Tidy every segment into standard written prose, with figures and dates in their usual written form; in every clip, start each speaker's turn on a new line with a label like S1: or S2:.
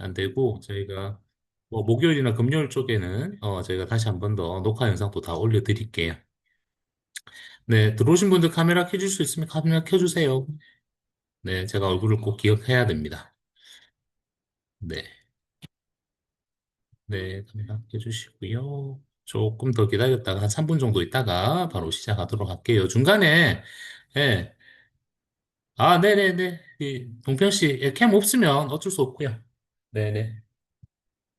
S1: 안 되고 저희가 뭐 목요일이나 금요일 쪽에는 저희가 다시 한 번 더 녹화 영상도 다 올려드릴게요. 네, 들어오신 분들 카메라 켜줄 수 있으면 카메라 켜주세요. 네, 제가 얼굴을 꼭 기억해야 됩니다. 네, 네, 카메라 켜주시고요. 조금 더 기다렸다가 한 3분 정도 있다가 바로 시작하도록 할게요. 중간에 예, 네네네. 동평 씨, 캠 없으면 어쩔 수 없고요. 네네.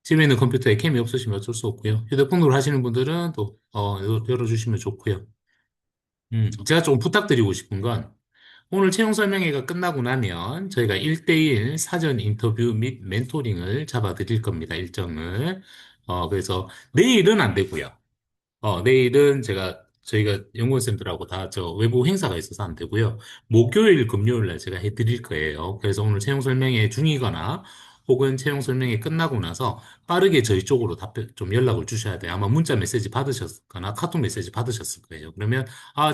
S1: 집에 있는 컴퓨터에 캠이 없으시면 어쩔 수 없고요. 휴대폰으로 하시는 분들은 또, 열어주시면 좋고요. 제가 조금 부탁드리고 싶은 건, 오늘 채용 설명회가 끝나고 나면 저희가 1대1 사전 인터뷰 및 멘토링을 잡아 드릴 겁니다, 일정을. 그래서 내일은 안 되고요. 내일은 저희가 연구원생들하고 다 저 외부 행사가 있어서 안 되고요. 목요일, 금요일 날 제가 해드릴 거예요. 그래서 오늘 채용 설명회 중이거나 혹은 채용 설명회 끝나고 나서 빠르게 저희 쪽으로 답변, 좀 연락을 주셔야 돼요. 아마 문자 메시지 받으셨거나 카톡 메시지 받으셨을 거예요. 그러면,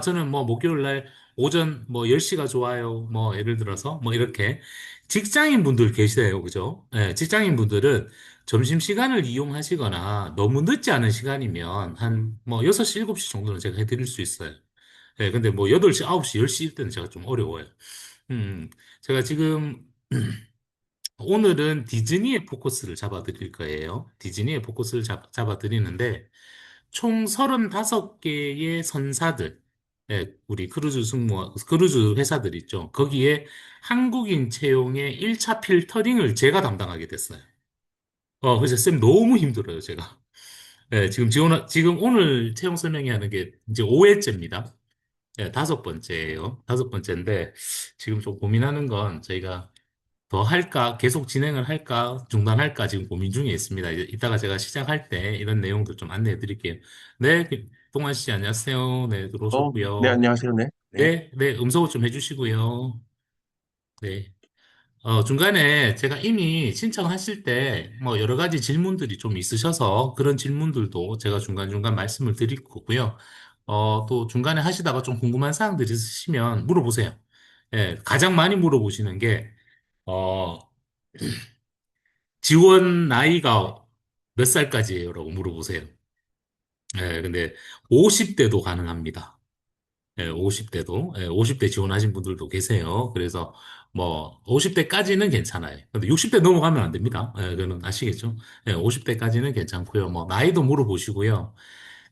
S1: 저는 뭐 목요일 날 오전 뭐 10시가 좋아요. 뭐 예를 들어서 뭐 이렇게 직장인 분들 계시대요. 그죠? 네, 직장인 분들은 점심시간을 이용하시거나 너무 늦지 않은 시간이면 한 뭐 6시, 7시 정도는 제가 해드릴 수 있어요. 예, 근데 뭐 8시, 9시, 10시일 때는 제가 좀 어려워요. 제가 지금 오늘은 디즈니의 포커스를 잡아드릴 거예요. 디즈니의 포커스를 잡아드리는데 총 35개의 선사들, 우리 크루즈 회사들 있죠. 거기에 한국인 채용의 1차 필터링을 제가 담당하게 됐어요. 그래서 쌤 너무 힘들어요, 제가. 네, 지금 오늘 채용 설명회 하는 게 이제 5회째입니다. 네, 다섯 번째예요. 다섯 번째인데, 지금 좀 고민하는 건 저희가 더 할까, 계속 진행을 할까, 중단할까 지금 고민 중에 있습니다. 이따가 제가 시작할 때 이런 내용들 좀 안내해 드릴게요. 네, 동환 씨 안녕하세요. 네,
S2: 네,
S1: 들어오셨고요.
S2: 안녕하세요. 네. 네.
S1: 네, 네, 음소거 좀 해주시고요. 네. 중간에 제가 이미 신청하실 때 뭐 여러 가지 질문들이 좀 있으셔서 그런 질문들도 제가 중간중간 말씀을 드릴 거고요. 또 중간에 하시다가 좀 궁금한 사항들 있으시면 물어보세요. 예, 가장 많이 물어보시는 게, 어, 지원 나이가 몇 살까지예요? 라고 물어보세요. 예, 근데 50대도 가능합니다. 예, 50대도, 50대 지원하신 분들도 계세요. 그래서 뭐, 50대까지는 괜찮아요. 근데 60대 넘어가면 안 됩니다. 그거는 아시겠죠? 50대까지는 괜찮고요. 뭐, 나이도 물어보시고요.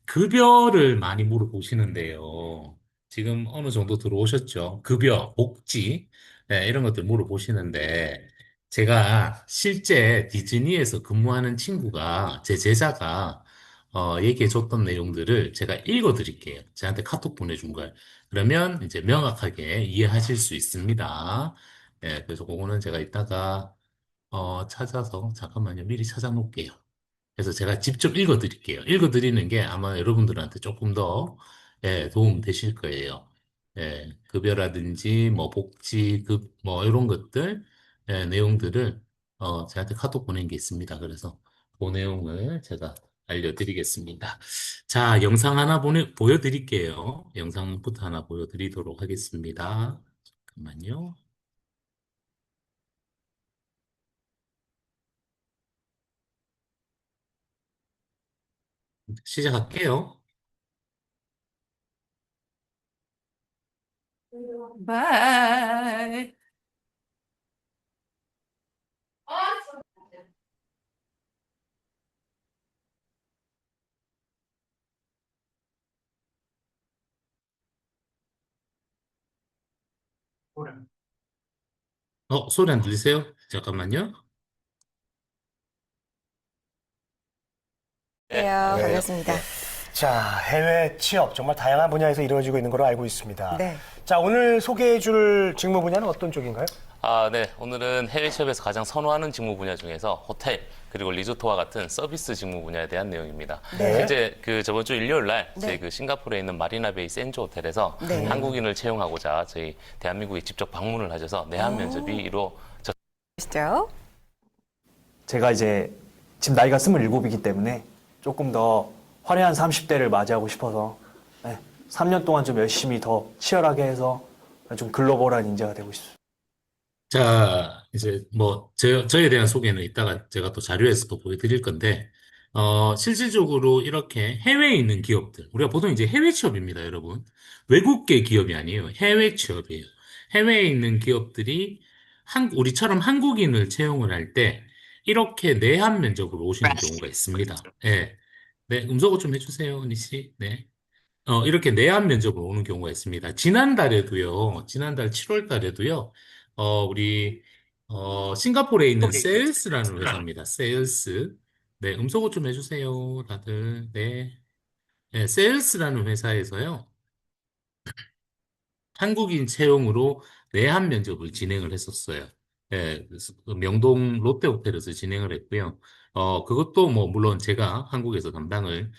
S1: 급여를 많이 물어보시는데요. 지금 어느 정도 들어오셨죠? 급여, 복지, 이런 것들 물어보시는데, 제가 실제 디즈니에서 근무하는 친구가, 제 제자가, 얘기해 줬던 내용들을 제가 읽어 드릴게요. 저한테 카톡 보내준 걸. 그러면 이제 명확하게 이해하실 수 있습니다. 그래서 그거는 제가 이따가, 찾아서, 잠깐만요. 미리 찾아놓을게요. 그래서 제가 직접 읽어드릴게요. 읽어드리는 게 아마 여러분들한테 조금 더 도움 되실 거예요. 급여라든지 뭐 복지급 뭐 이런 것들 내용들을 저한테 카톡 보낸 게 있습니다. 그래서 그 내용을 제가 알려드리겠습니다. 자, 영상 하나 보여드릴게요. 영상부터 하나 보여드리도록 하겠습니다. 잠깐만요. 시작할게요. 바이. 소리 안 들리세요? 잠깐만요.
S3: 안녕하세요.
S2: 네.
S3: 반갑습니다.
S2: 자, 해외 취업 정말 다양한 분야에서 이루어지고 있는 걸로 알고 있습니다.
S3: 네.
S2: 자, 오늘 소개해 줄 직무 분야는 어떤 쪽인가요?
S4: 네. 오늘은 해외 취업에서 가장 선호하는 직무 분야 중에서 호텔, 그리고 리조트와 같은 서비스 직무 분야에 대한 내용입니다.
S2: 네.
S4: 실제 저번 주 일요일 날
S3: 네.
S4: 저희 싱가포르에 있는 마리나베이 센조 호텔에서
S3: 네.
S4: 한국인을 채용하고자 저희 대한민국에 직접 방문을 하셔서 내한 면접이 이루어졌습니다.
S3: 시죠?
S5: 제가 이제 지금 나이가 27이기 때문에 조금 더 화려한 30대를 맞이하고 싶어서 3년 동안 좀 열심히 더 치열하게 해서 좀 글로벌한 인재가 되고 싶습니다.
S1: 자, 이제 뭐, 저에 대한 소개는 이따가 제가 또 자료에서 또 보여드릴 건데, 실질적으로 이렇게 해외에 있는 기업들, 우리가 보통 이제 해외 취업입니다, 여러분. 외국계 기업이 아니에요. 해외 취업이에요. 해외에 있는 기업들이 우리처럼 한국인을 채용을 할 때, 이렇게 내한 면접으로 오시는 경우가 있습니다. 예. 네, 음소거 좀 해주세요, 언니 씨. 네. 이렇게 내한 면접으로 오는 경우가 있습니다. 지난달 7월 달에도요, 우리, 싱가포르에 있는 세일스라는 회사입니다. 세일스. 네, 음소거 좀 해주세요, 다들. 네. 네, 세일스라는 회사에서요, 한국인 채용으로 내한 면접을 진행을 했었어요. 예, 그래서 그 명동 롯데호텔에서 진행을 했고요. 그것도 뭐, 물론 제가 한국에서 담당을,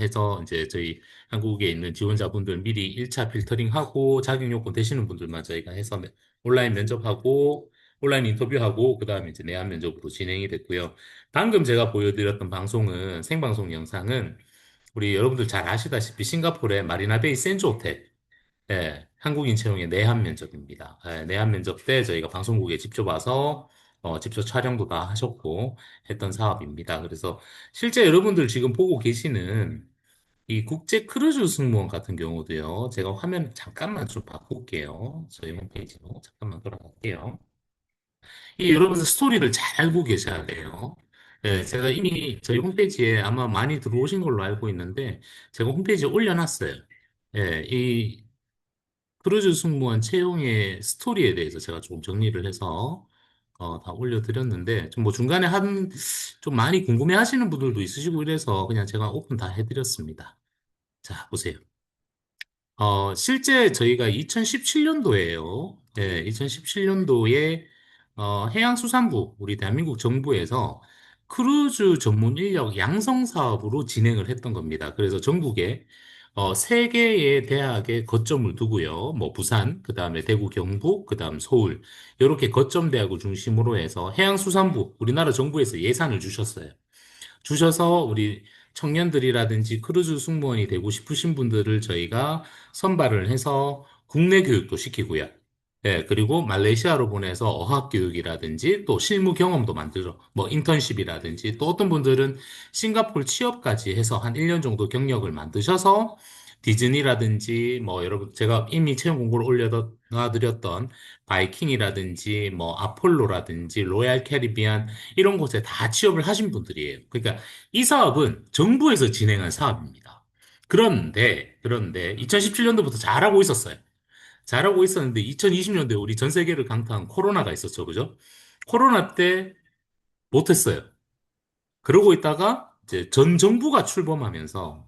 S1: 해서 이제 저희 한국에 있는 지원자분들 미리 1차 필터링하고 자격 요건 되시는 분들만 저희가 해서 온라인 면접하고 온라인 인터뷰하고 그다음에 이제 내한 면접으로 진행이 됐고요. 방금 제가 보여드렸던 방송은 생방송 영상은 우리 여러분들 잘 아시다시피 싱가포르의 마리나베이 센즈 호텔 예, 한국인 채용의 내한 면접입니다. 예, 내한 면접 때 저희가 방송국에 직접 와서 직접 촬영도 다 하셨고 했던 사업입니다. 그래서 실제 여러분들 지금 보고 계시는 이 국제 크루즈 승무원 같은 경우도요. 제가 화면 잠깐만 좀 바꿀게요. 저희 홈페이지로 잠깐만 돌아갈게요. 이 여러분들 스토리를 잘 알고 계셔야 돼요. 예, 제가 이미 저희 홈페이지에 아마 많이 들어오신 걸로 알고 있는데 제가 홈페이지에 올려놨어요. 예, 이 크루즈 승무원 채용의 스토리에 대해서 제가 조금 정리를 해서 다 올려드렸는데 좀 뭐 중간에 좀 많이 궁금해 하시는 분들도 있으시고 이래서 그냥 제가 오픈 다 해드렸습니다. 자, 보세요. 실제 저희가 2017년도에요. 네, 2017년도에 해양수산부, 우리 대한민국 정부에서 크루즈 전문 인력 양성 사업으로 진행을 했던 겁니다. 그래서 전국에 세 개의 대학에 거점을 두고요. 뭐 부산, 그다음에 대구, 경북, 그다음 서울 이렇게 거점 대학을 중심으로 해서 해양수산부, 우리나라 정부에서 예산을 주셔서 우리 청년들이라든지 크루즈 승무원이 되고 싶으신 분들을 저희가 선발을 해서 국내 교육도 시키고요. 예, 그리고 말레이시아로 보내서 어학 교육이라든지 또 실무 경험도 만들어, 뭐 인턴십이라든지 또 어떤 분들은 싱가포르 취업까지 해서 한 1년 정도 경력을 만드셔서 디즈니라든지 뭐 여러분 제가 이미 채용 공고를 올려드렸던 바이킹이라든지 뭐 아폴로라든지 로얄 캐리비안 이런 곳에 다 취업을 하신 분들이에요. 그러니까 이 사업은 정부에서 진행한 사업입니다. 그런데 2017년도부터 잘하고 있었어요. 잘하고 있었는데 2020년도에 우리 전 세계를 강타한 코로나가 있었죠. 그죠? 코로나 때 못했어요. 그러고 있다가 이제 전 정부가 출범하면서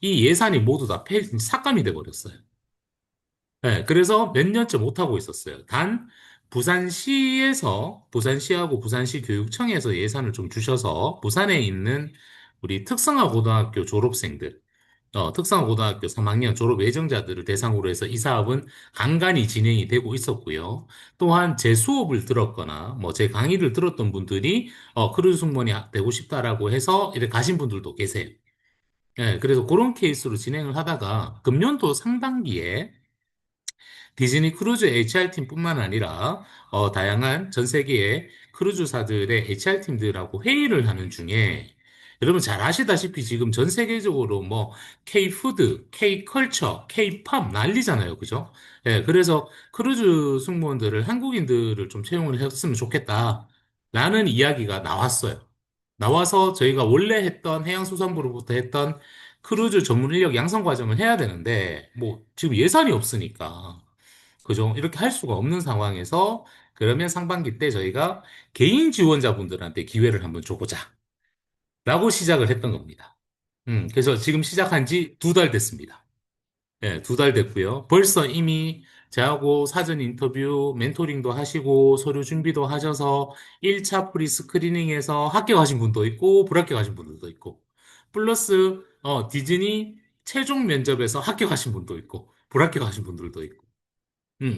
S1: 이 예산이 모두 다 삭감이 돼 버렸어요. 네, 그래서 몇 년째 못하고 있었어요. 단, 부산시하고 부산시 교육청에서 예산을 좀 주셔서, 부산에 있는 우리 특성화 고등학교 졸업생들, 특성화 고등학교 3학년 졸업 예정자들을 대상으로 해서 이 사업은 간간히 진행이 되고 있었고요. 또한 제 수업을 들었거나, 뭐 제 강의를 들었던 분들이, 크루즈 승무원이 되고 싶다라고 해서 이렇게 가신 분들도 계세요. 예, 그래서 그런 케이스로 진행을 하다가, 금년도 상반기에 디즈니 크루즈 HR팀뿐만 아니라 다양한 전 세계의 크루즈사들의 HR팀들하고 회의를 하는 중에 여러분 잘 아시다시피 지금 전 세계적으로 뭐 K푸드, K컬처, K팝 난리잖아요. 그죠? 예, 그래서 크루즈 승무원들을 한국인들을 좀 채용을 했으면 좋겠다. 라는 이야기가 나왔어요. 나와서 저희가 원래 했던 해양수산부로부터 했던 크루즈 전문 인력 양성 과정을 해야 되는데 뭐 지금 예산이 없으니까 그죠? 이렇게 할 수가 없는 상황에서 그러면 상반기 때 저희가 개인 지원자분들한테 기회를 한번 줘보자. 라고 시작을 했던 겁니다. 그래서 지금 시작한 지 2달 됐습니다. 예, 2달 됐고요. 벌써 이미 저하고 사전 인터뷰, 멘토링도 하시고 서류 준비도 하셔서 1차 프리 스크리닝에서 합격하신 분도 있고 불합격하신 분들도 있고 플러스 디즈니 최종 면접에서 합격하신 분도 있고 불합격하신 분들도 있고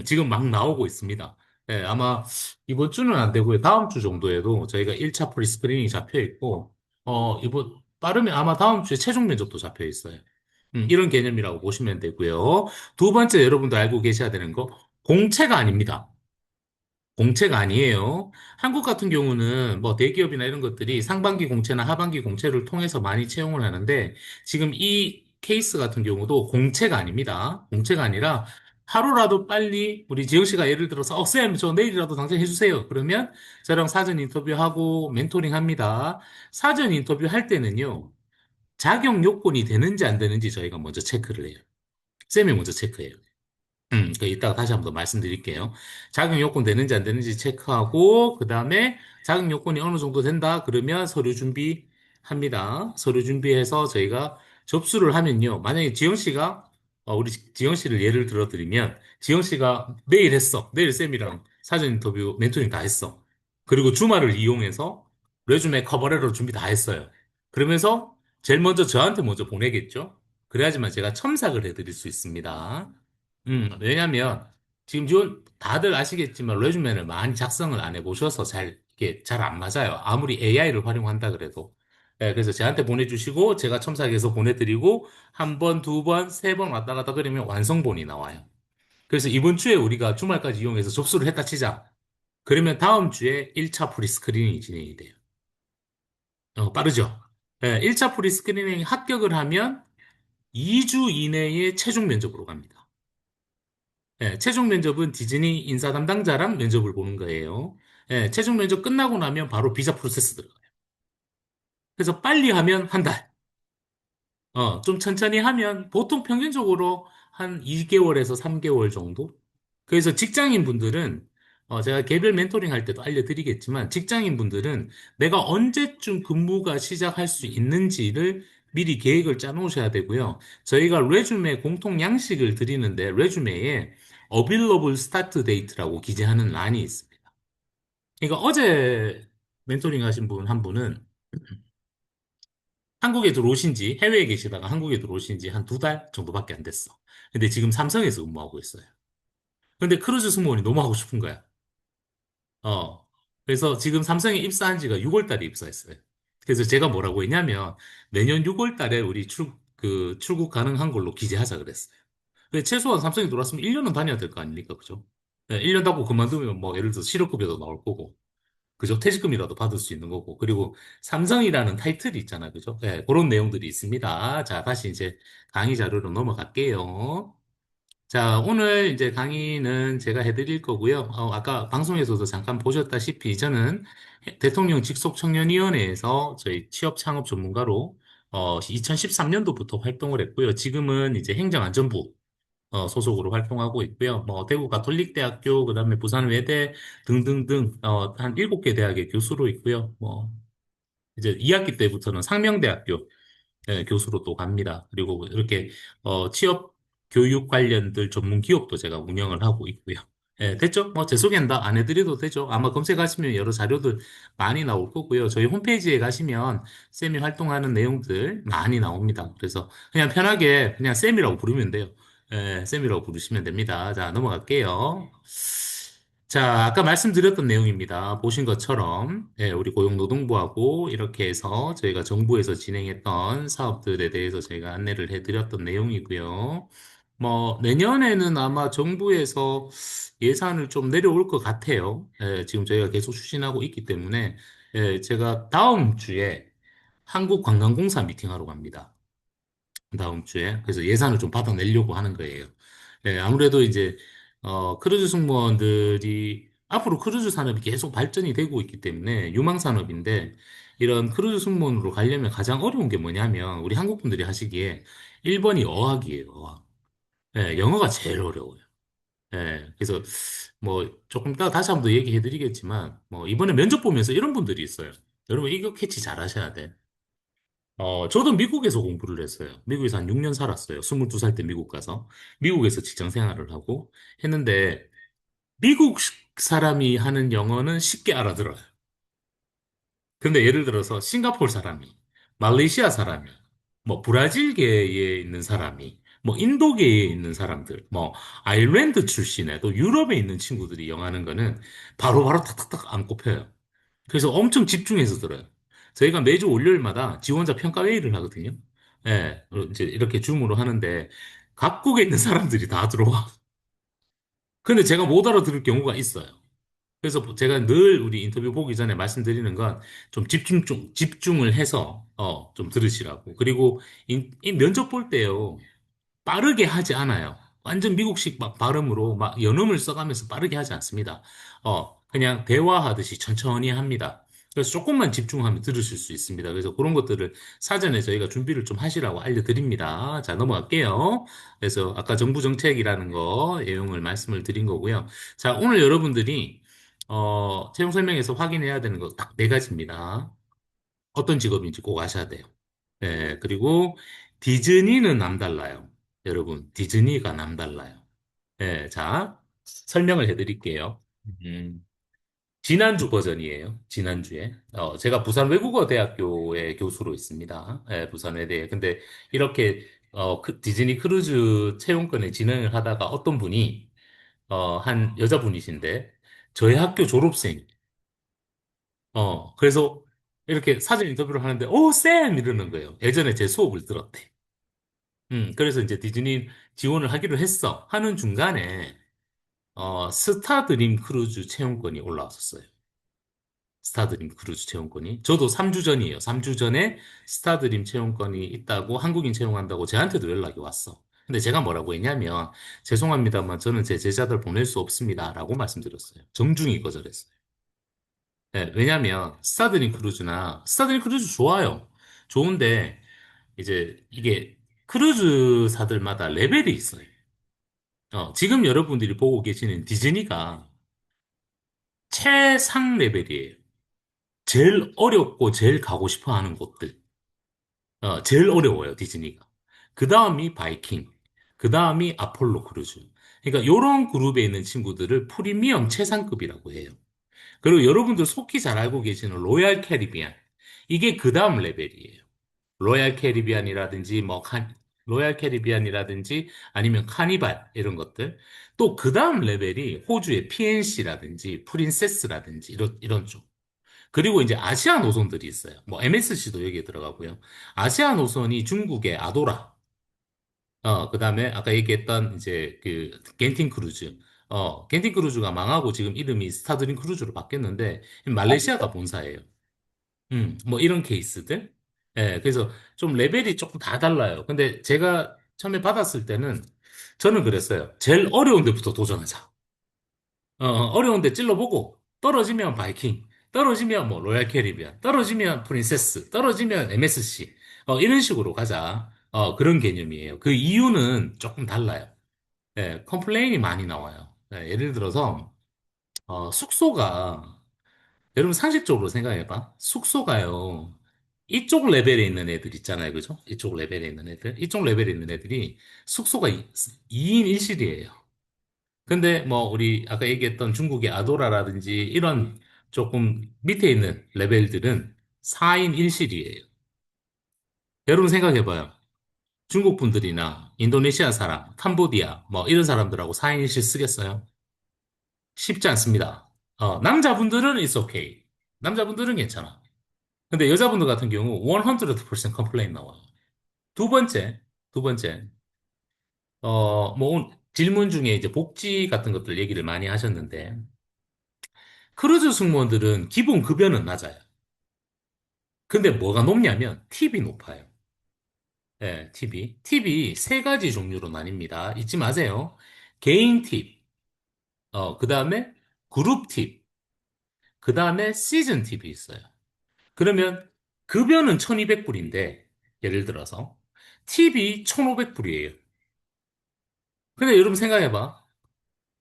S1: 지금 막 나오고 있습니다. 예, 아마 이번 주는 안 되고요. 다음 주 정도에도 저희가 1차 프리스크린이 잡혀 있고, 빠르면 아마 다음 주에 최종 면접도 잡혀 있어요. 이런 개념이라고 보시면 되고요. 두 번째 여러분도 알고 계셔야 되는 거, 공채가 아닙니다. 공채가 아니에요. 한국 같은 경우는 뭐 대기업이나 이런 것들이 상반기 공채나 하반기 공채를 통해서 많이 채용을 하는데 지금 이 케이스 같은 경우도 공채가 아닙니다. 공채가 아니라 하루라도 빨리 우리 지영 씨가 예를 들어서 쌤, 저 내일이라도 당장 해주세요. 그러면 저랑 사전 인터뷰하고 멘토링 합니다. 사전 인터뷰 할 때는요. 자격 요건이 되는지 안 되는지 저희가 먼저 체크를 해요. 쌤이 먼저 체크해요. 그 이따가 다시 한번 더 말씀드릴게요. 자격 요건 되는지 안 되는지 체크하고, 그 다음에 자격 요건이 어느 정도 된다? 그러면 서류 준비합니다. 서류 준비해서 저희가 접수를 하면요. 만약에 지영 씨가, 우리 지영 씨를 예를 들어 드리면, 지영 씨가 내일 했어. 내일 쌤이랑 사전 인터뷰, 멘토링 다 했어. 그리고 주말을 이용해서 레주메 커버레터 준비 다 했어요. 그러면서 제일 먼저 저한테 먼저 보내겠죠? 그래야지만 제가 첨삭을 해드릴 수 있습니다. 왜냐면, 지금 다들 아시겠지만, 레주메를 많이 작성을 안 해보셔서 이게 잘 안 맞아요. 아무리 AI를 활용한다 그래도. 네, 그래서 저한테 보내주시고, 제가 첨삭해서 보내드리고, 한 번, 두 번, 세 번 왔다 갔다 그러면 완성본이 나와요. 그래서 이번 주에 우리가 주말까지 이용해서 접수를 했다 치자. 그러면 다음 주에 1차 프리스크리닝이 진행이 돼요. 빠르죠? 네, 1차 프리스크리닝 합격을 하면 2주 이내에 최종 면접으로 갑니다. 예, 최종 면접은 디즈니 인사 담당자랑 면접을 보는 거예요. 예, 최종 면접 끝나고 나면 바로 비자 프로세스 들어가요. 그래서 빨리 하면 한 달, 좀 천천히 하면 보통 평균적으로 한 2개월에서 3개월 정도? 그래서 직장인 분들은, 제가 개별 멘토링 할 때도 알려드리겠지만, 직장인 분들은 내가 언제쯤 근무가 시작할 수 있는지를 미리 계획을 짜놓으셔야 되고요. 저희가 레주메 공통 양식을 드리는데, 레주메에 available start date라고 기재하는 란이 있습니다. 그러니까 어제 멘토링 하신 분 한 분은 한국에 들어오신 지, 해외에 계시다가 한국에 들어오신 지 한 두 달 정도밖에 안 됐어. 근데 지금 삼성에서 근무하고 있어요. 근데 크루즈 승무원이 너무 하고 싶은 거야. 어. 그래서 지금 삼성에 입사한 지가 6월 달에 입사했어요. 그래서 제가 뭐라고 했냐면 내년 6월 달에 우리 출국 가능한 걸로 기재하자 그랬어요. 근데 최소한 삼성에 들어왔으면 1년은 다녀야 될 거 아닙니까? 그죠? 네, 1년 다고 그만두면 뭐 예를 들어서 실업급여도 나올 거고. 그죠? 퇴직금이라도 받을 수 있는 거고. 그리고 삼성이라는 타이틀이 있잖아. 그죠? 네, 그런 내용들이 있습니다. 자, 다시 이제 강의 자료로 넘어갈게요. 자, 오늘 이제 강의는 제가 해드릴 거고요. 아까 방송에서도 잠깐 보셨다시피 저는 대통령 직속청년위원회에서 저희 취업 창업 전문가로 2013년도부터 활동을 했고요. 지금은 이제 행정안전부 소속으로 활동하고 있고요. 뭐 대구 가톨릭대학교, 그다음에 부산 외대 등등등 한 7개 대학의 교수로 있고요. 뭐 이제 2학기 때부터는 상명대학교 교수로 또 갑니다. 그리고 이렇게 취업 교육 관련들 전문 기업도 제가 운영을 하고 있고요. 됐죠? 뭐 제 소개는 다 안 해드려도 되죠. 아마 검색하시면 여러 자료들 많이 나올 거고요. 저희 홈페이지에 가시면 쌤이 활동하는 내용들 많이 나옵니다. 그래서 그냥 편하게 그냥 쌤이라고 부르면 돼요. 쌤이라고 부르시면 됩니다. 자, 넘어갈게요. 자, 아까 말씀드렸던 내용입니다. 보신 것처럼, 우리 고용노동부하고 이렇게 해서 저희가 정부에서 진행했던 사업들에 대해서 저희가 안내를 해드렸던 내용이고요. 뭐, 내년에는 아마 정부에서 예산을 좀 내려올 것 같아요. 지금 저희가 계속 추진하고 있기 때문에, 제가 다음 주에 한국관광공사 미팅하러 갑니다. 다음 주에. 그래서 예산을 좀 받아내려고 하는 거예요. 아무래도 이제, 크루즈 승무원들이 앞으로 크루즈 산업이 계속 발전이 되고 있기 때문에 유망 산업인데 이런 크루즈 승무원으로 가려면 가장 어려운 게 뭐냐면 우리 한국 분들이 하시기에 1번이 어학이에요. 어학. 영어가 제일 어려워요. 그래서 뭐 조금 이따 다시 한번 더 얘기해 드리겠지만 뭐 이번에 면접 보면서 이런 분들이 있어요. 여러분 이거 캐치 잘 하셔야 돼. 저도 미국에서 공부를 했어요. 미국에서 한 6년 살았어요. 22살 때 미국 가서. 미국에서 직장 생활을 하고 했는데, 미국 사람이 하는 영어는 쉽게 알아들어요. 근데 예를 들어서 싱가포르 사람이, 말레이시아 사람이, 뭐 브라질계에 있는 사람이, 뭐 인도계에 있는 사람들, 뭐 아일랜드 출신의 또 유럽에 있는 친구들이 영어하는 거는 바로바로 탁탁탁 안 꼽혀요. 그래서 엄청 집중해서 들어요. 저희가 매주 월요일마다 지원자 평가 회의를 하거든요. 이제 이렇게 줌으로 하는데 각국에 있는 사람들이 다 들어와. 근데 제가 못 알아들을 경우가 있어요. 그래서 제가 늘 우리 인터뷰 보기 전에 말씀드리는 건 좀 집중을 해서, 좀 들으시라고. 그리고 이 면접 볼 때요. 빠르게 하지 않아요. 완전 미국식 막 발음으로 막 연음을 써가면서 빠르게 하지 않습니다. 그냥 대화하듯이 천천히 합니다. 그래서 조금만 집중하면 들으실 수 있습니다. 그래서 그런 것들을 사전에 저희가 준비를 좀 하시라고 알려드립니다. 자, 넘어갈게요. 그래서 아까 정부 정책이라는 거 내용을 말씀을 드린 거고요. 자, 오늘 여러분들이 채용 설명에서 확인해야 되는 거 딱 네 가지입니다. 어떤 직업인지 꼭 아셔야 돼요. 네, 그리고 디즈니는 남달라요. 여러분, 디즈니가 남달라요. 네, 자, 설명을 해드릴게요. 음, 지난주 버전이에요. 지난주에. 제가 부산 외국어대학교의 교수로 있습니다. 네, 부산 외대에. 근데 이렇게, 디즈니 크루즈 채용권에 진행을 하다가 어떤 분이, 한 여자분이신데, 저희 학교 졸업생, 그래서 이렇게 사전 인터뷰를 하는데, 오, 쌤! 이러는 거예요. 예전에 제 수업을 들었대. 그래서 이제 디즈니 지원을 하기로 했어. 하는 중간에, 스타드림 크루즈 체험권이 올라왔었어요. 스타드림 크루즈 체험권이. 저도 3주 전이에요. 3주 전에 스타드림 체험권이 있다고 한국인 채용한다고 저한테도 연락이 왔어. 근데 제가 뭐라고 했냐면, 죄송합니다만 저는 제 제자들 보낼 수 없습니다. 라고 말씀드렸어요. 정중히 거절했어요. 네, 왜냐면, 스타드림 크루즈 좋아요. 좋은데, 이제 이게 크루즈사들마다 레벨이 있어요. 지금 여러분들이 보고 계시는 디즈니가 최상 레벨이에요. 제일 어렵고 제일 가고 싶어 하는 곳들. 제일 어려워요, 디즈니가. 그 다음이 바이킹. 그 다음이 아폴로 크루즈. 그러니까 요런 그룹에 있는 친구들을 프리미엄 최상급이라고 해요. 그리고 여러분들 속히 잘 알고 계시는 로얄 캐리비안. 이게 그 다음 레벨이에요. 로얄 캐리비안이라든지 로얄 캐리비안이라든지 아니면 카니발 이런 것들. 또 그 다음 레벨이 호주의 PNC라든지 프린세스라든지 이런 쪽. 그리고 이제 아시아 노선들이 있어요. 뭐 MSC도 여기에 들어가고요. 아시아 노선이 중국의 아도라. 그다음에 아까 얘기했던 이제 그 겐팅 크루즈. 겐팅 크루즈가 망하고 지금 이름이 스타드림 크루즈로 바뀌었는데 말레이시아가 본사예요. 뭐 이런 케이스들. 예, 그래서 좀 레벨이 조금 다 달라요. 근데 제가 처음에 받았을 때는 저는 그랬어요. 제일 어려운 데부터 도전하자. 어려운 데 찔러보고 떨어지면 바이킹, 떨어지면 뭐 로얄 캐리비안, 떨어지면 프린세스, 떨어지면 MSC. 이런 식으로 가자. 그런 개념이에요. 그 이유는 조금 달라요. 예, 컴플레인이 많이 나와요. 예, 예를 들어서 숙소가 여러분 상식적으로 생각해봐. 숙소가요. 이쪽 레벨에 있는 애들 있잖아요. 그죠? 이쪽 레벨에 있는 애들. 이쪽 레벨에 있는 애들이 숙소가 2인 1실이에요. 근데 뭐 우리 아까 얘기했던 중국의 아도라라든지 이런 조금 밑에 있는 레벨들은 4인 1실이에요. 여러분 생각해봐요. 중국 분들이나 인도네시아 사람, 캄보디아 뭐 이런 사람들하고 4인 1실 쓰겠어요? 쉽지 않습니다. 남자분들은 it's okay. 남자분들은 괜찮아. 근데 여자분들 같은 경우 100% 컴플레인 나와요. 두 번째, 두 번째, 뭐 질문 중에 이제 복지 같은 것들 얘기를 많이 하셨는데 크루즈 승무원들은 기본 급여는 낮아요. 근데 뭐가 높냐면 팁이 높아요. 예, 팁이. 팁이 세 가지 종류로 나뉩니다. 잊지 마세요. 개인 팁, 그 다음에 그룹 팁, 그 다음에 시즌 팁이 있어요. 그러면 급여는 1200불인데 예를 들어서 팁이 1500불이에요. 근데 여러분 생각해봐.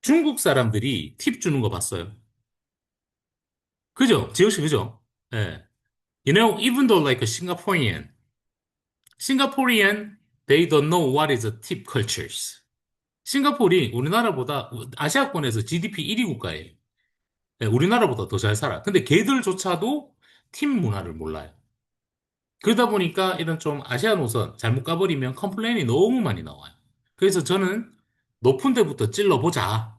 S1: 중국 사람들이 팁 주는 거 봤어요. 그죠? 지혁 씨, 그죠? 예. You know, even though like a Singaporean, they don't know what is a tip cultures. 싱가포르이 우리나라보다 아시아권에서 GDP 1위 국가예요. 예, 우리나라보다 더 잘 살아. 근데 걔들조차도 팁 문화를 몰라요. 그러다 보니까 이런 좀 아시아 노선 잘못 가버리면 컴플레인이 너무 많이 나와요. 그래서 저는 높은 데부터 찔러보자.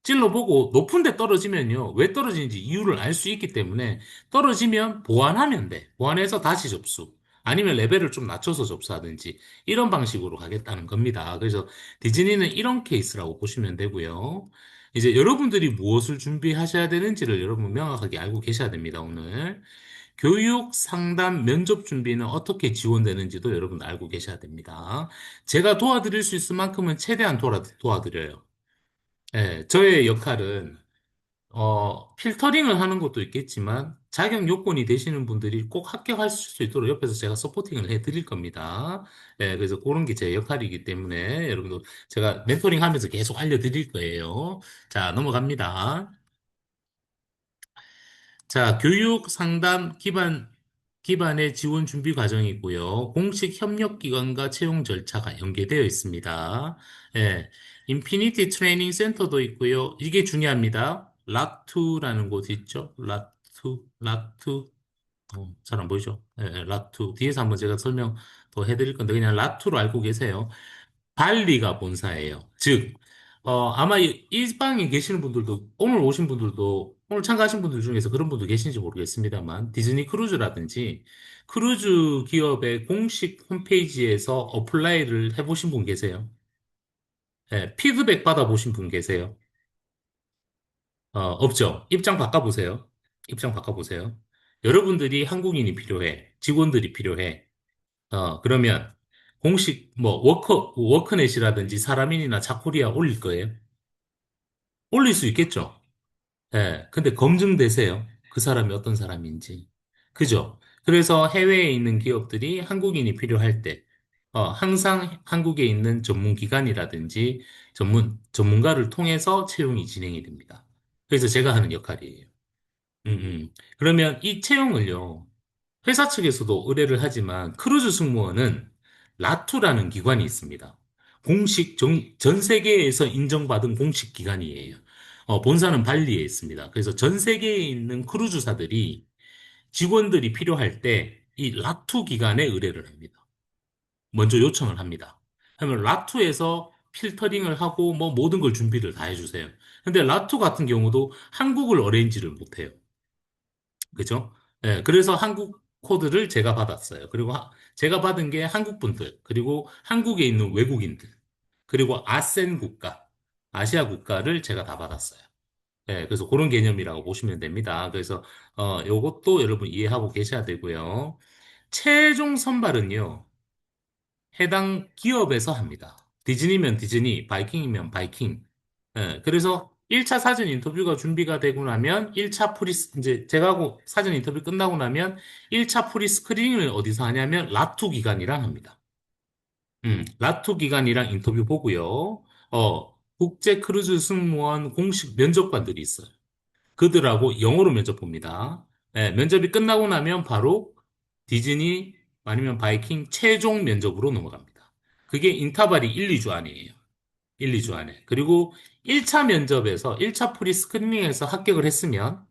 S1: 찔러보고 높은 데 떨어지면요. 왜 떨어지는지 이유를 알 수 있기 때문에 떨어지면 보완하면 돼. 보완해서 다시 접수. 아니면 레벨을 좀 낮춰서 접수하든지 이런 방식으로 가겠다는 겁니다. 그래서 디즈니는 이런 케이스라고 보시면 되고요. 이제 여러분들이 무엇을 준비하셔야 되는지를 여러분 명확하게 알고 계셔야 됩니다, 오늘. 교육, 상담, 면접 준비는 어떻게 지원되는지도 여러분 알고 계셔야 됩니다. 제가 도와드릴 수 있을 만큼은 최대한 도와드려요. 예, 저의 역할은 필터링을 하는 것도 있겠지만, 자격 요건이 되시는 분들이 꼭 합격할 수 있도록 옆에서 제가 서포팅을 해 드릴 겁니다. 예, 그래서 그런 게 제 역할이기 때문에, 여러분도 제가 멘토링 하면서 계속 알려드릴 거예요. 자, 넘어갑니다. 자, 교육 상담 기반의 지원 준비 과정이고요. 공식 협력 기관과 채용 절차가 연계되어 있습니다. 예. 인피니티 트레이닝 센터도 있고요. 이게 중요합니다. 락투라는 곳 있죠? 락투. 잘 안 보이죠? 예, 예, 락투. 뒤에서 한번 제가 설명 더 해드릴 건데, 그냥 락투로 알고 계세요. 발리가 본사예요. 즉, 아마 이 방에 계시는 분들도, 오늘 오신 분들도, 오늘 참가하신 분들 중에서 그런 분도 계신지 모르겠습니다만, 디즈니 크루즈라든지, 크루즈 기업의 공식 홈페이지에서 어플라이를 해보신 분 계세요? 예, 피드백 받아보신 분 계세요? 없죠? 입장 바꿔보세요. 입장 바꿔보세요. 여러분들이 한국인이 필요해. 직원들이 필요해. 그러면 공식 뭐 워크넷이라든지 사람인이나 자쿠리아 올릴 거예요. 올릴 수 있겠죠. 예. 근데 검증되세요. 그 사람이 어떤 사람인지. 그죠? 그래서 해외에 있는 기업들이 한국인이 필요할 때, 항상 한국에 있는 전문기관이라든지 전문가를 통해서 채용이 진행이 됩니다. 그래서 제가 하는 역할이에요. 그러면 이 채용을요, 회사 측에서도 의뢰를 하지만 크루즈 승무원은 라투라는 기관이 있습니다. 전 세계에서 인정받은 공식 기관이에요. 본사는 발리에 있습니다. 그래서 전 세계에 있는 크루즈사들이 직원들이 필요할 때 이 라투 기관에 의뢰를 합니다. 먼저 요청을 합니다. 그러면 라투에서 필터링을 하고 뭐 모든 걸 준비를 다 해주세요. 근데 라투 같은 경우도 한국을 어레인지를 못해요. 그죠? 예, 그래서 한국 코드를 제가 받았어요. 그리고 제가 받은 게 한국 분들, 그리고 한국에 있는 외국인들, 그리고 아센 국가, 아시아 국가를 제가 다 받았어요. 예, 그래서 그런 개념이라고 보시면 됩니다. 그래서, 요것도 여러분 이해하고 계셔야 되고요. 최종 선발은요, 해당 기업에서 합니다. 디즈니면 디즈니, 바이킹이면 바이킹. 예, 그래서 1차 사전 인터뷰가 준비가 되고 나면 1차 이제 제가 하고 사전 인터뷰 끝나고 나면 1차 프리 스크린을 어디서 하냐면 라투 기관이랑 합니다. 라투 기관이랑 인터뷰 보고요. 국제 크루즈 승무원 공식 면접관들이 있어요. 그들하고 영어로 면접 봅니다. 예, 면접이 끝나고 나면 바로 디즈니 아니면 바이킹 최종 면접으로 넘어갑니다. 그게 인터벌이 1, 2주 안이에요. 1, 2주 안에. 그리고 1차 면접에서, 1차 프리 스크리닝에서 합격을 했으면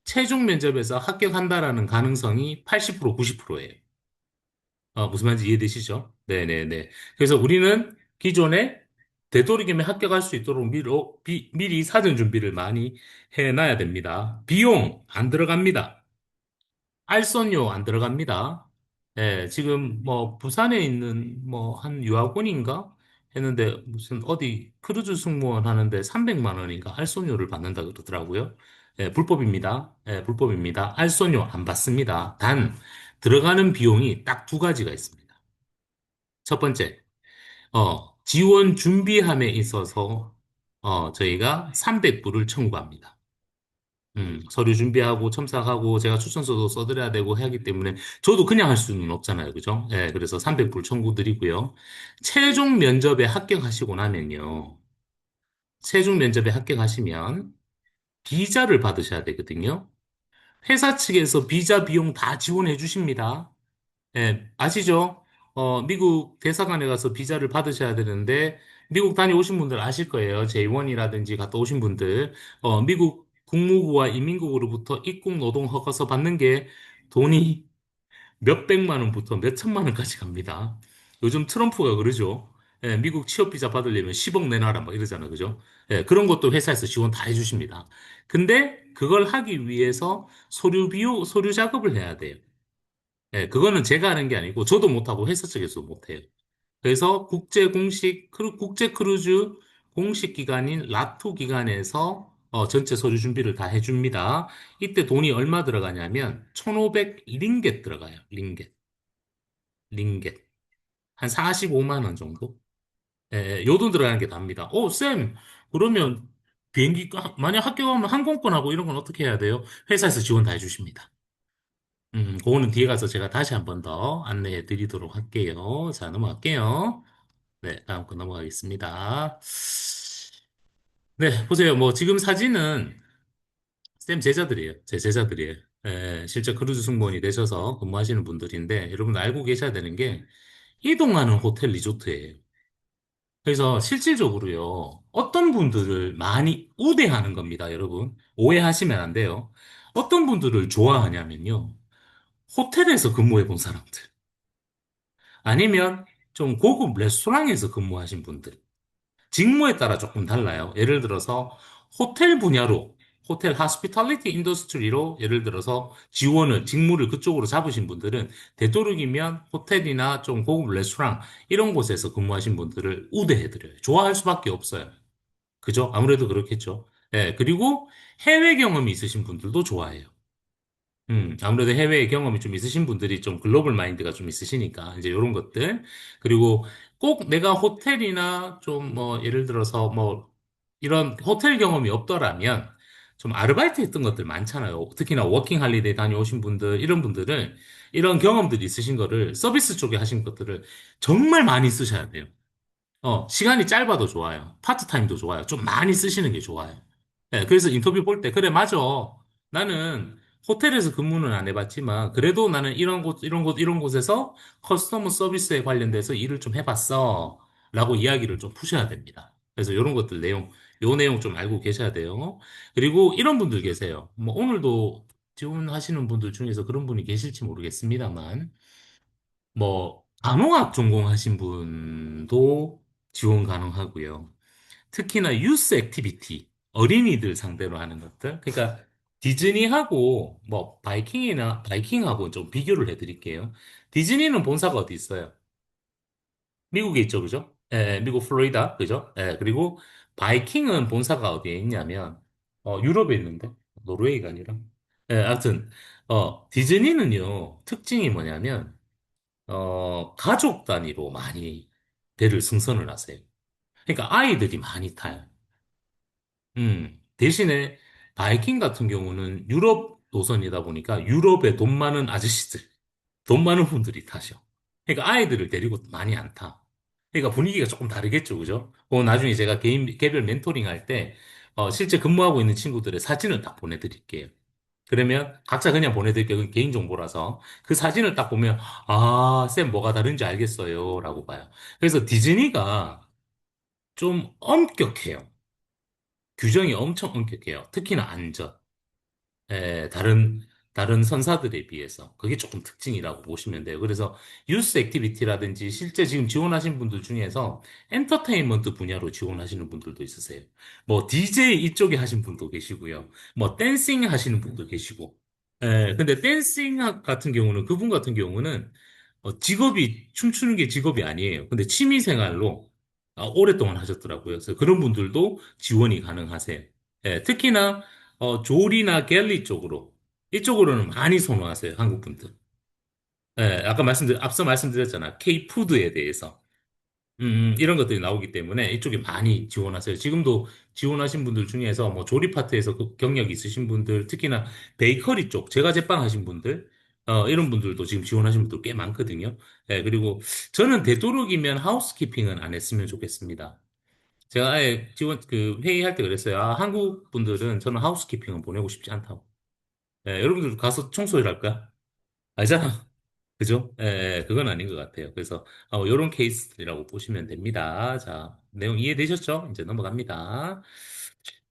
S1: 최종 면접에서 합격한다라는 가능성이 80%, 90%예요. 무슨 말인지 이해되시죠? 네네네. 그래서 우리는 기존에 되도록이면 합격할 수 있도록 미리 사전 준비를 많이 해놔야 됩니다. 비용 안 들어갑니다. 알선료 안 들어갑니다. 예, 지금 뭐 부산에 있는 뭐 한 유학원인가 했는데 무슨 어디 크루즈 승무원 하는데 300만 원인가 알선료를 받는다 그러더라고요. 예, 불법입니다. 예, 불법입니다. 알선료 안 받습니다. 단 들어가는 비용이 딱 두 가지가 있습니다. 첫 번째, 지원 준비함에 있어서 저희가 300불을 청구합니다. 서류 준비하고 첨삭하고 제가 추천서도 써드려야 되고 하기 때문에 저도 그냥 할 수는 없잖아요. 그죠? 예, 그래서 300불 청구드리고요. 최종 면접에 합격하시고 나면요. 최종 면접에 합격하시면 비자를 받으셔야 되거든요. 회사 측에서 비자 비용 다 지원해 주십니다. 예, 아시죠? 미국 대사관에 가서 비자를 받으셔야 되는데, 미국 다녀오신 분들 아실 거예요. J1이라든지 갔다 오신 분들. 미국 국무부와移民局으로부터 입국 노동 허가서 받는 게 돈이 몇백만 원부터 몇천만 원까지 갑니다. 요즘 트럼프가 그러죠. 예, 미국 취업 비자 받으려면 10억 내놔라 막 이러잖아. 그죠? 예, 그런 것도 회사에서 지원 다 해주십니다. 근데 그걸 하기 위해서 서류 작업을 해야 돼요. 예, 그거는 제가 하는 게 아니고 저도 못하고 회사 측에서도 못해요. 그래서 국제 크루즈 공식 기관인 라투 기관에서 전체 서류 준비를 다 해줍니다. 이때 돈이 얼마 들어가냐면 1,500 링겟 들어가요. 링겟. 링겟. 한 45만 원 정도? 요 돈 들어가는 게 답니다. 쌤, 그러면 비행기, 만약 학교 가면 항공권하고 이런 건 어떻게 해야 돼요? 회사에서 지원 다 해주십니다. 그거는 뒤에 가서 제가 다시 한 번 더 안내해 드리도록 할게요. 자, 넘어갈게요. 네, 다음 거 넘어가겠습니다. 네, 보세요. 뭐, 지금 사진은 쌤 제자들이에요. 제 제자들이에요. 실제 크루즈 승무원이 되셔서 근무하시는 분들인데, 여러분 알고 계셔야 되는 게, 이동하는 호텔 리조트예요. 그래서 실질적으로요, 어떤 분들을 많이 우대하는 겁니다, 여러분. 오해하시면 안 돼요. 어떤 분들을 좋아하냐면요, 호텔에서 근무해 본 사람들. 아니면 좀 고급 레스토랑에서 근무하신 분들. 직무에 따라 조금 달라요. 예를 들어서 호텔 분야로, 호텔 하스피탈리티 인더스트리로 예를 들어서 직무를 그쪽으로 잡으신 분들은 되도록이면 호텔이나 좀 고급 레스토랑 이런 곳에서 근무하신 분들을 우대해드려요. 좋아할 수밖에 없어요. 그죠? 아무래도 그렇겠죠. 예, 그리고 해외 경험이 있으신 분들도 좋아해요. 아무래도 해외 경험이 좀 있으신 분들이 좀 글로벌 마인드가 좀 있으시니까, 이제 이런 것들. 그리고 꼭 내가 호텔이나 좀 뭐, 예를 들어서 뭐, 이런 호텔 경험이 없더라면, 좀 아르바이트 했던 것들 많잖아요. 특히나 워킹 할리데이 다녀오신 분들, 이런 분들은 이런 경험들이 있으신 거를 서비스 쪽에 하신 것들을 정말 많이 쓰셔야 돼요. 시간이 짧아도 좋아요. 파트타임도 좋아요. 좀 많이 쓰시는 게 좋아요. 네, 그래서 인터뷰 볼 때, 그래, 맞아. 나는 호텔에서 근무는 안 해봤지만, 그래도 나는 이런 곳, 이런 곳, 이런 곳에서 커스터머 서비스에 관련돼서 일을 좀 해봤어. 라고 이야기를 좀 푸셔야 됩니다. 그래서 이런 것들 요 내용 좀 알고 계셔야 돼요. 그리고 이런 분들 계세요. 뭐, 오늘도 지원하시는 분들 중에서 그런 분이 계실지 모르겠습니다만, 뭐, 간호학 전공하신 분도 지원 가능하고요. 특히나 유스 액티비티, 어린이들 상대로 하는 것들. 그러니까 디즈니하고 뭐 바이킹하고 좀 비교를 해드릴게요. 디즈니는 본사가 어디 있어요? 미국에 있죠, 그죠? 미국 플로리다, 그죠? 그리고 바이킹은 본사가 어디에 있냐면 유럽에 있는데 노르웨이가 아니라. 아무튼 디즈니는요 특징이 뭐냐면 가족 단위로 많이 배를 승선을 하세요. 그러니까 아이들이 많이 타요. 대신에 바이킹 같은 경우는 유럽 노선이다 보니까 유럽에 돈 많은 아저씨들, 돈 많은 분들이 타셔. 그러니까 아이들을 데리고 많이 안 타. 그러니까 분위기가 조금 다르겠죠, 그죠? 나중에 제가 개별 멘토링 할 때, 실제 근무하고 있는 친구들의 사진을 딱 보내드릴게요. 그러면 각자 그냥 보내드릴게요. 그건 개인정보라서. 그 사진을 딱 보면, 아, 쌤 뭐가 다른지 알겠어요. 라고 봐요. 그래서 디즈니가 좀 엄격해요. 규정이 엄청 엄격해요. 특히나 안전. 다른 선사들에 비해서. 그게 조금 특징이라고 보시면 돼요. 그래서 유스 액티비티라든지 실제 지금 지원하신 분들 중에서 엔터테인먼트 분야로 지원하시는 분들도 있으세요. 뭐 DJ 이쪽에 하신 분도 계시고요. 뭐 댄싱 하시는 분도 계시고. 근데 댄싱 같은 경우는 그분 같은 경우는 직업이 춤추는 게 직업이 아니에요. 근데 취미 생활로 오랫동안 하셨더라고요. 그래서 그런 분들도 지원이 가능하세요. 특히나 조리나 갤리 쪽으로 이쪽으로는 많이 선호하세요. 한국 분들. 아까 앞서 말씀드렸잖아. K-푸드에 대해서. 이런 것들이 나오기 때문에 이쪽에 많이 지원하세요. 지금도 지원하신 분들 중에서 뭐 조리 파트에서 경력이 있으신 분들, 특히나 베이커리 쪽, 제과 제빵 하신 분들, 이런 분들도 지금 지원하신 분들 꽤 많거든요. 그리고 저는 되도록이면 하우스키핑은 안 했으면 좋겠습니다. 제가 아예 회의할 때 그랬어요. 아, 한국 분들은 저는 하우스키핑은 보내고 싶지 않다고. 여러분들 가서 청소일 할까? 알잖아. 그죠? 그건 아닌 것 같아요. 그래서, 이런 케이스들이라고 보시면 됩니다. 자, 내용 이해되셨죠? 이제 넘어갑니다.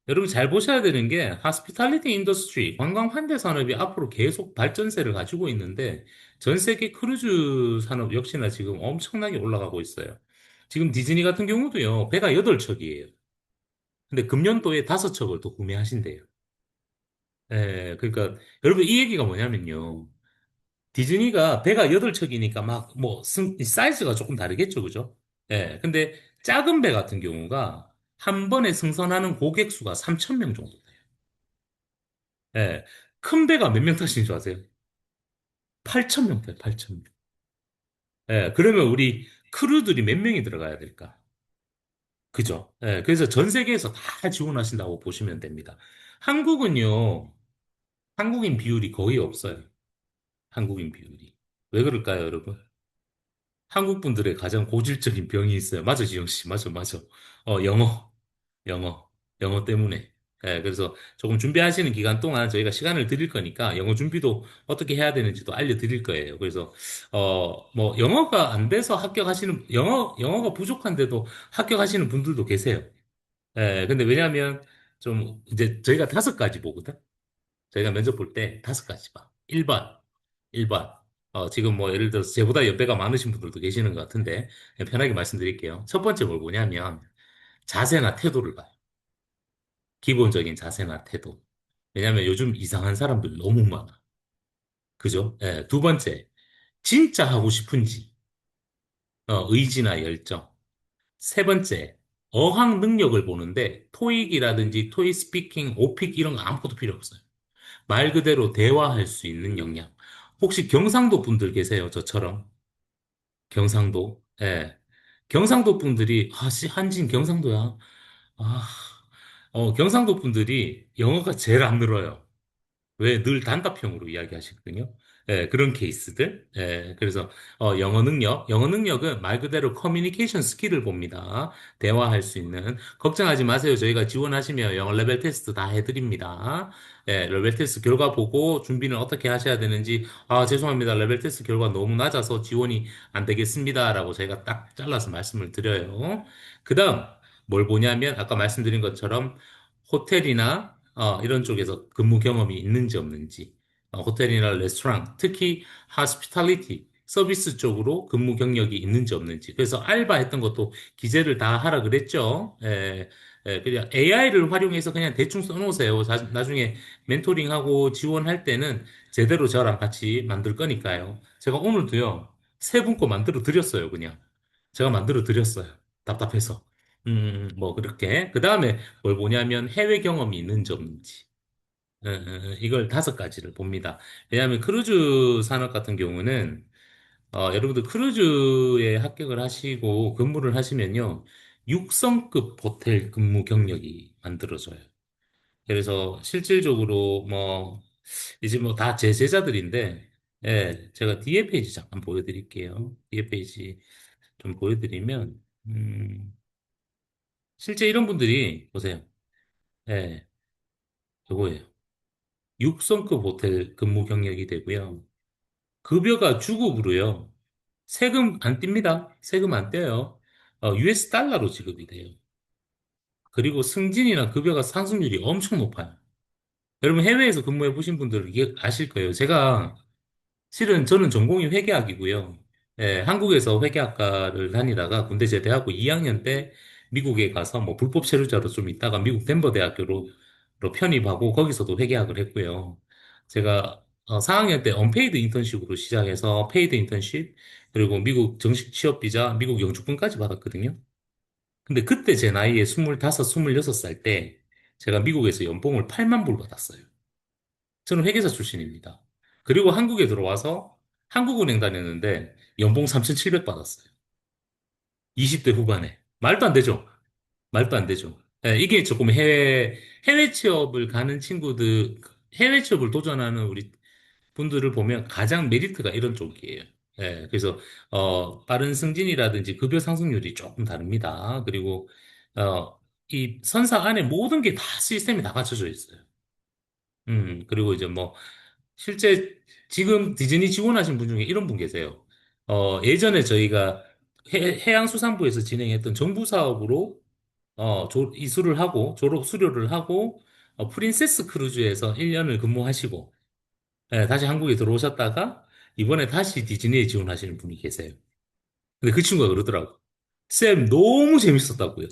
S1: 여러분 잘 보셔야 되는 게, 하스피탈리티 인더스트리, 관광 환대 산업이 앞으로 계속 발전세를 가지고 있는데, 전 세계 크루즈 산업 역시나 지금 엄청나게 올라가고 있어요. 지금 디즈니 같은 경우도요, 배가 8척이에요. 근데 금년도에 5척을 또 구매하신대요. 그러니까, 여러분 이 얘기가 뭐냐면요. 디즈니가 배가 8척이니까 막, 뭐, 사이즈가 조금 다르겠죠, 그죠? 근데 작은 배 같은 경우가 한 번에 승선하는 고객 수가 3천 명 정도 돼요. 예. 큰 배가 몇 명 타시는 줄 아세요? 8천 명 타요, 8천 명. 예. 그러면 우리 크루들이 몇 명이 들어가야 될까? 그죠? 예. 그래서 전 세계에서 다 지원하신다고 보시면 됩니다. 한국은요, 한국인 비율이 거의 없어요. 한국인 비율이. 왜 그럴까요, 여러분? 한국 분들의 가장 고질적인 병이 있어요. 맞아, 지영 씨. 맞아, 맞아. 영어. 영어. 영어 때문에. 예, 그래서 조금 준비하시는 기간 동안 저희가 시간을 드릴 거니까 영어 준비도 어떻게 해야 되는지도 알려드릴 거예요. 그래서, 뭐, 영어가 안 돼서 합격하시는, 영어가 부족한데도 합격하시는 분들도 계세요. 예, 근데 왜냐면 좀 이제 저희가 5가지 보거든? 저희가 면접 볼 때 5가지 봐. 1번, 1번. 지금 뭐 예를 들어서 제보다 연배가 많으신 분들도 계시는 것 같은데 그냥 편하게 말씀드릴게요. 첫 번째 뭘 보냐면 자세나 태도를 봐요. 기본적인 자세나 태도. 왜냐면 요즘 이상한 사람들 너무 많아. 그죠? 예, 두 번째, 진짜 하고 싶은지, 의지나 열정. 세 번째, 어학 능력을 보는데 토익이라든지 토익 스피킹, 오픽 이런 거 아무것도 필요 없어요. 말 그대로 대화할 수 있는 역량. 혹시 경상도 분들 계세요? 저처럼. 경상도. 예. 경상도 분들이, 한진 경상도야. 아, 경상도 분들이 영어가 제일 안 늘어요. 왜 늘 단답형으로 이야기하시거든요. 예, 그런 케이스들. 예, 그래서 영어 능력은 말 그대로 커뮤니케이션 스킬을 봅니다. 대화할 수 있는. 걱정하지 마세요. 저희가 지원하시면 영어 레벨 테스트 다 해드립니다. 예, 레벨 테스트 결과 보고 준비는 어떻게 하셔야 되는지, 죄송합니다. 레벨 테스트 결과 너무 낮아서 지원이 안 되겠습니다라고 저희가 딱 잘라서 말씀을 드려요. 그다음 뭘 보냐면 아까 말씀드린 것처럼 호텔이나 이런 쪽에서 근무 경험이 있는지 없는지, 호텔이나 레스토랑, 특히 hospitality, 서비스 쪽으로 근무 경력이 있는지 없는지. 그래서 알바 했던 것도 기재를 다 하라 그랬죠. 그냥 AI를 활용해서 그냥 대충 써놓으세요. 나중에 멘토링하고 지원할 때는 제대로 저랑 같이 만들 거니까요. 제가 오늘도요, 3분 거 만들어 드렸어요, 그냥. 제가 만들어 드렸어요. 답답해서. 뭐, 그렇게. 그 다음에 뭘 보냐면 해외 경험이 있는지 없는지. 이걸 5가지를 봅니다. 왜냐하면 크루즈 산업 같은 경우는, 여러분들 크루즈에 합격을 하시고 근무를 하시면요, 6성급 호텔 근무 경력이 만들어져요. 그래서 실질적으로 뭐, 이제 뭐 다 제 제자들인데, 예, 제가 뒤에 페이지 잠깐 보여드릴게요. 뒤에 페이지 좀 보여드리면, 실제 이런 분들이, 보세요. 예, 요거예요. 6성급 호텔 근무 경력이 되고요. 급여가 주급으로요. 세금 안 띱니다. 세금 안 떼요. US 달러로 지급이 돼요. 그리고 승진이나 급여가 상승률이 엄청 높아요. 여러분 해외에서 근무해 보신 분들은 이게 아실 거예요. 제가 실은 저는 전공이 회계학이고요. 예, 한국에서 회계학과를 다니다가 군대 제대하고 2학년 때 미국에 가서 뭐 불법 체류자로 좀 있다가 미국 덴버 대학교로 편입하고 거기서도 회계학을 했고요. 제가 4학년 때 언페이드 인턴십으로 시작해서 페이드 인턴십 그리고 미국 정식 취업 비자, 미국 영주권까지 받았거든요. 근데 그때 제 나이에 25, 26살 때 제가 미국에서 연봉을 8만 불 받았어요. 저는 회계사 출신입니다. 그리고 한국에 들어와서 한국은행 다녔는데 연봉 3,700 받았어요. 20대 후반에. 말도 안 되죠? 말도 안 되죠. 예, 이게 조금 해외 취업을 가는 친구들, 해외 취업을 도전하는 우리 분들을 보면 가장 메리트가 이런 쪽이에요. 예, 그래서, 빠른 승진이라든지 급여 상승률이 조금 다릅니다. 그리고, 이 선사 안에 모든 게 다 시스템이 다 갖춰져 있어요. 그리고 이제 뭐, 실제 지금 디즈니 지원하신 분 중에 이런 분 계세요. 예전에 저희가 해양수산부에서 진행했던 정부 사업으로 이수를 하고 졸업 수료를 하고 프린세스 크루즈에서 1년을 근무하시고 다시 한국에 들어오셨다가 이번에 다시 디즈니에 지원하시는 분이 계세요. 근데 그 친구가 그러더라고. 쌤 너무 재밌었다고요.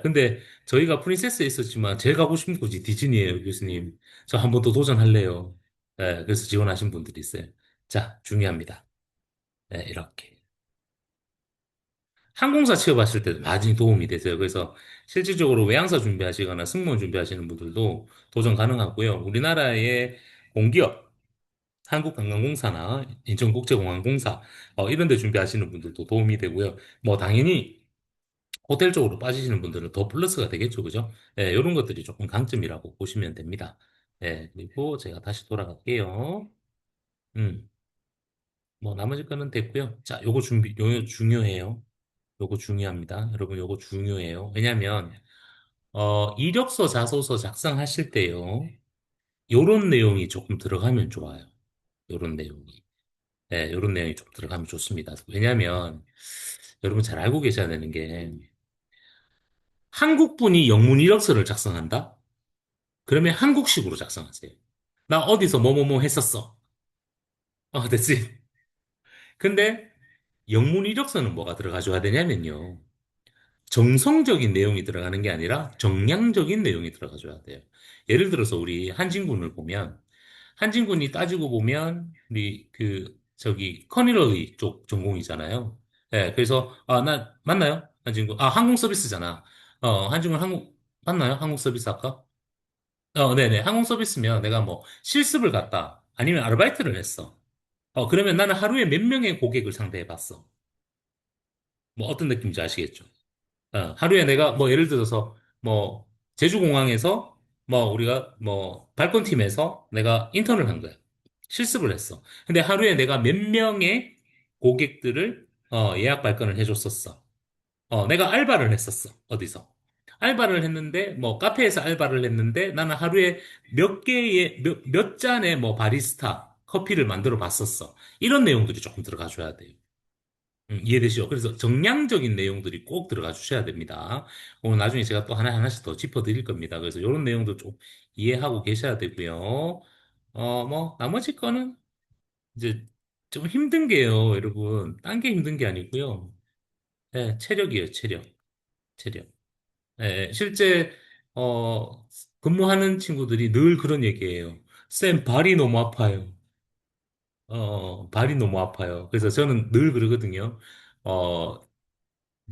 S1: 근데 저희가 프린세스에 있었지만 제일 가고 싶은 곳이 디즈니예요, 교수님. 저 한 번 더 도전할래요. 그래서 지원하신 분들이 있어요. 자, 중요합니다. 이렇게. 항공사 취업하실 때도 많이 도움이 되세요. 그래서 실질적으로 외항사 준비하시거나 승무원 준비하시는 분들도 도전 가능하고요. 우리나라의 공기업, 한국관광공사나 인천국제공항공사 이런 데 준비하시는 분들도 도움이 되고요. 뭐 당연히 호텔 쪽으로 빠지시는 분들은 더 플러스가 되겠죠, 그죠? 예, 이런 것들이 조금 강점이라고 보시면 됩니다. 예, 그리고 제가 다시 돌아갈게요. 음, 뭐 나머지 거는 됐고요. 자, 요거 중요해요. 요거 중요합니다. 여러분, 요거 중요해요. 왜냐면 이력서, 자소서 작성하실 때요. 요런 내용이 조금 들어가면 좋아요. 요런 내용이. 네, 요런 내용이 좀 들어가면 좋습니다. 왜냐면 여러분 잘 알고 계셔야 되는 게 한국분이 영문 이력서를 작성한다? 그러면 한국식으로 작성하세요. 나 어디서 뭐뭐뭐 했었어. 됐지? 근데 영문 이력서는 뭐가 들어가줘야 되냐면요. 정성적인 내용이 들어가는 게 아니라 정량적인 내용이 들어가줘야 돼요. 예를 들어서 우리 한진군을 보면 한진군이 따지고 보면 우리 저기 커널리 쪽 전공이잖아요. 예, 그래서 나 맞나요? 한진군 항공 서비스잖아. 한진군 항공 맞나요? 항공 서비스 아까? 네네. 항공 서비스면 내가 뭐 실습을 갔다 아니면 아르바이트를 했어. 그러면 나는 하루에 몇 명의 고객을 상대해 봤어. 뭐 어떤 느낌인지 아시겠죠? 하루에 내가 뭐 예를 들어서 뭐 제주공항에서 뭐 우리가 뭐 발권팀에서 내가 인턴을 한 거야. 실습을 했어. 근데 하루에 내가 몇 명의 고객들을 예약 발권을 해줬었어. 내가 알바를 했었어. 어디서? 알바를 했는데 뭐 카페에서 알바를 했는데 나는 하루에 몇 잔의 뭐 바리스타 커피를 만들어 봤었어. 이런 내용들이 조금 들어가 줘야 돼요. 이해되시죠? 그래서 정량적인 내용들이 꼭 들어가 주셔야 됩니다. 오늘 나중에 제가 또 하나씩 더 짚어드릴 겁니다. 그래서 이런 내용도 좀 이해하고 계셔야 되고요. 뭐, 나머지 거는 이제 좀 힘든 게요, 여러분. 딴 게 힘든 게 아니고요. 체력이에요, 체력. 체력. 실제, 어, 근무하는 친구들이 늘 그런 얘기예요. 쌤, 발이 너무 아파요. 발이 너무 아파요. 그래서 저는 늘 그러거든요. 어,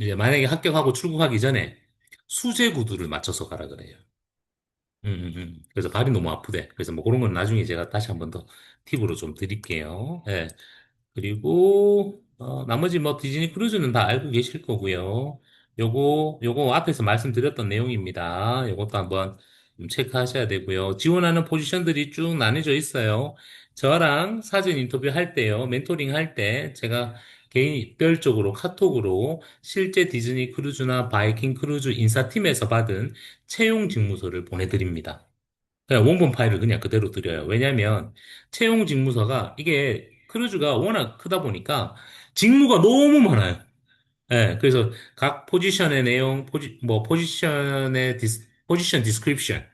S1: 이제 만약에 합격하고 출국하기 전에 수제 구두를 맞춰서 가라 그래요. 그래서 발이 너무 아프대. 그래서 뭐 그런 건 나중에 제가 다시 한번 더 팁으로 좀 드릴게요. 예. 그리고 나머지 뭐 디즈니 크루즈는 다 알고 계실 거고요. 요거 앞에서 말씀드렸던 내용입니다. 요것도 한번 좀 체크하셔야 되고요. 지원하는 포지션들이 쭉 나뉘어져 있어요. 저랑 사전 인터뷰 할 때요, 멘토링 할 때 제가 개인별적으로 카톡으로 실제 디즈니 크루즈나 바이킹 크루즈 인사팀에서 받은 채용 직무서를 보내드립니다. 그냥 원본 파일을 그냥 그대로 드려요. 왜냐면 채용 직무서가 이게 크루즈가 워낙 크다 보니까 직무가 너무 많아요. 그래서 각 포지션의 내용, 포지션 디스크립션,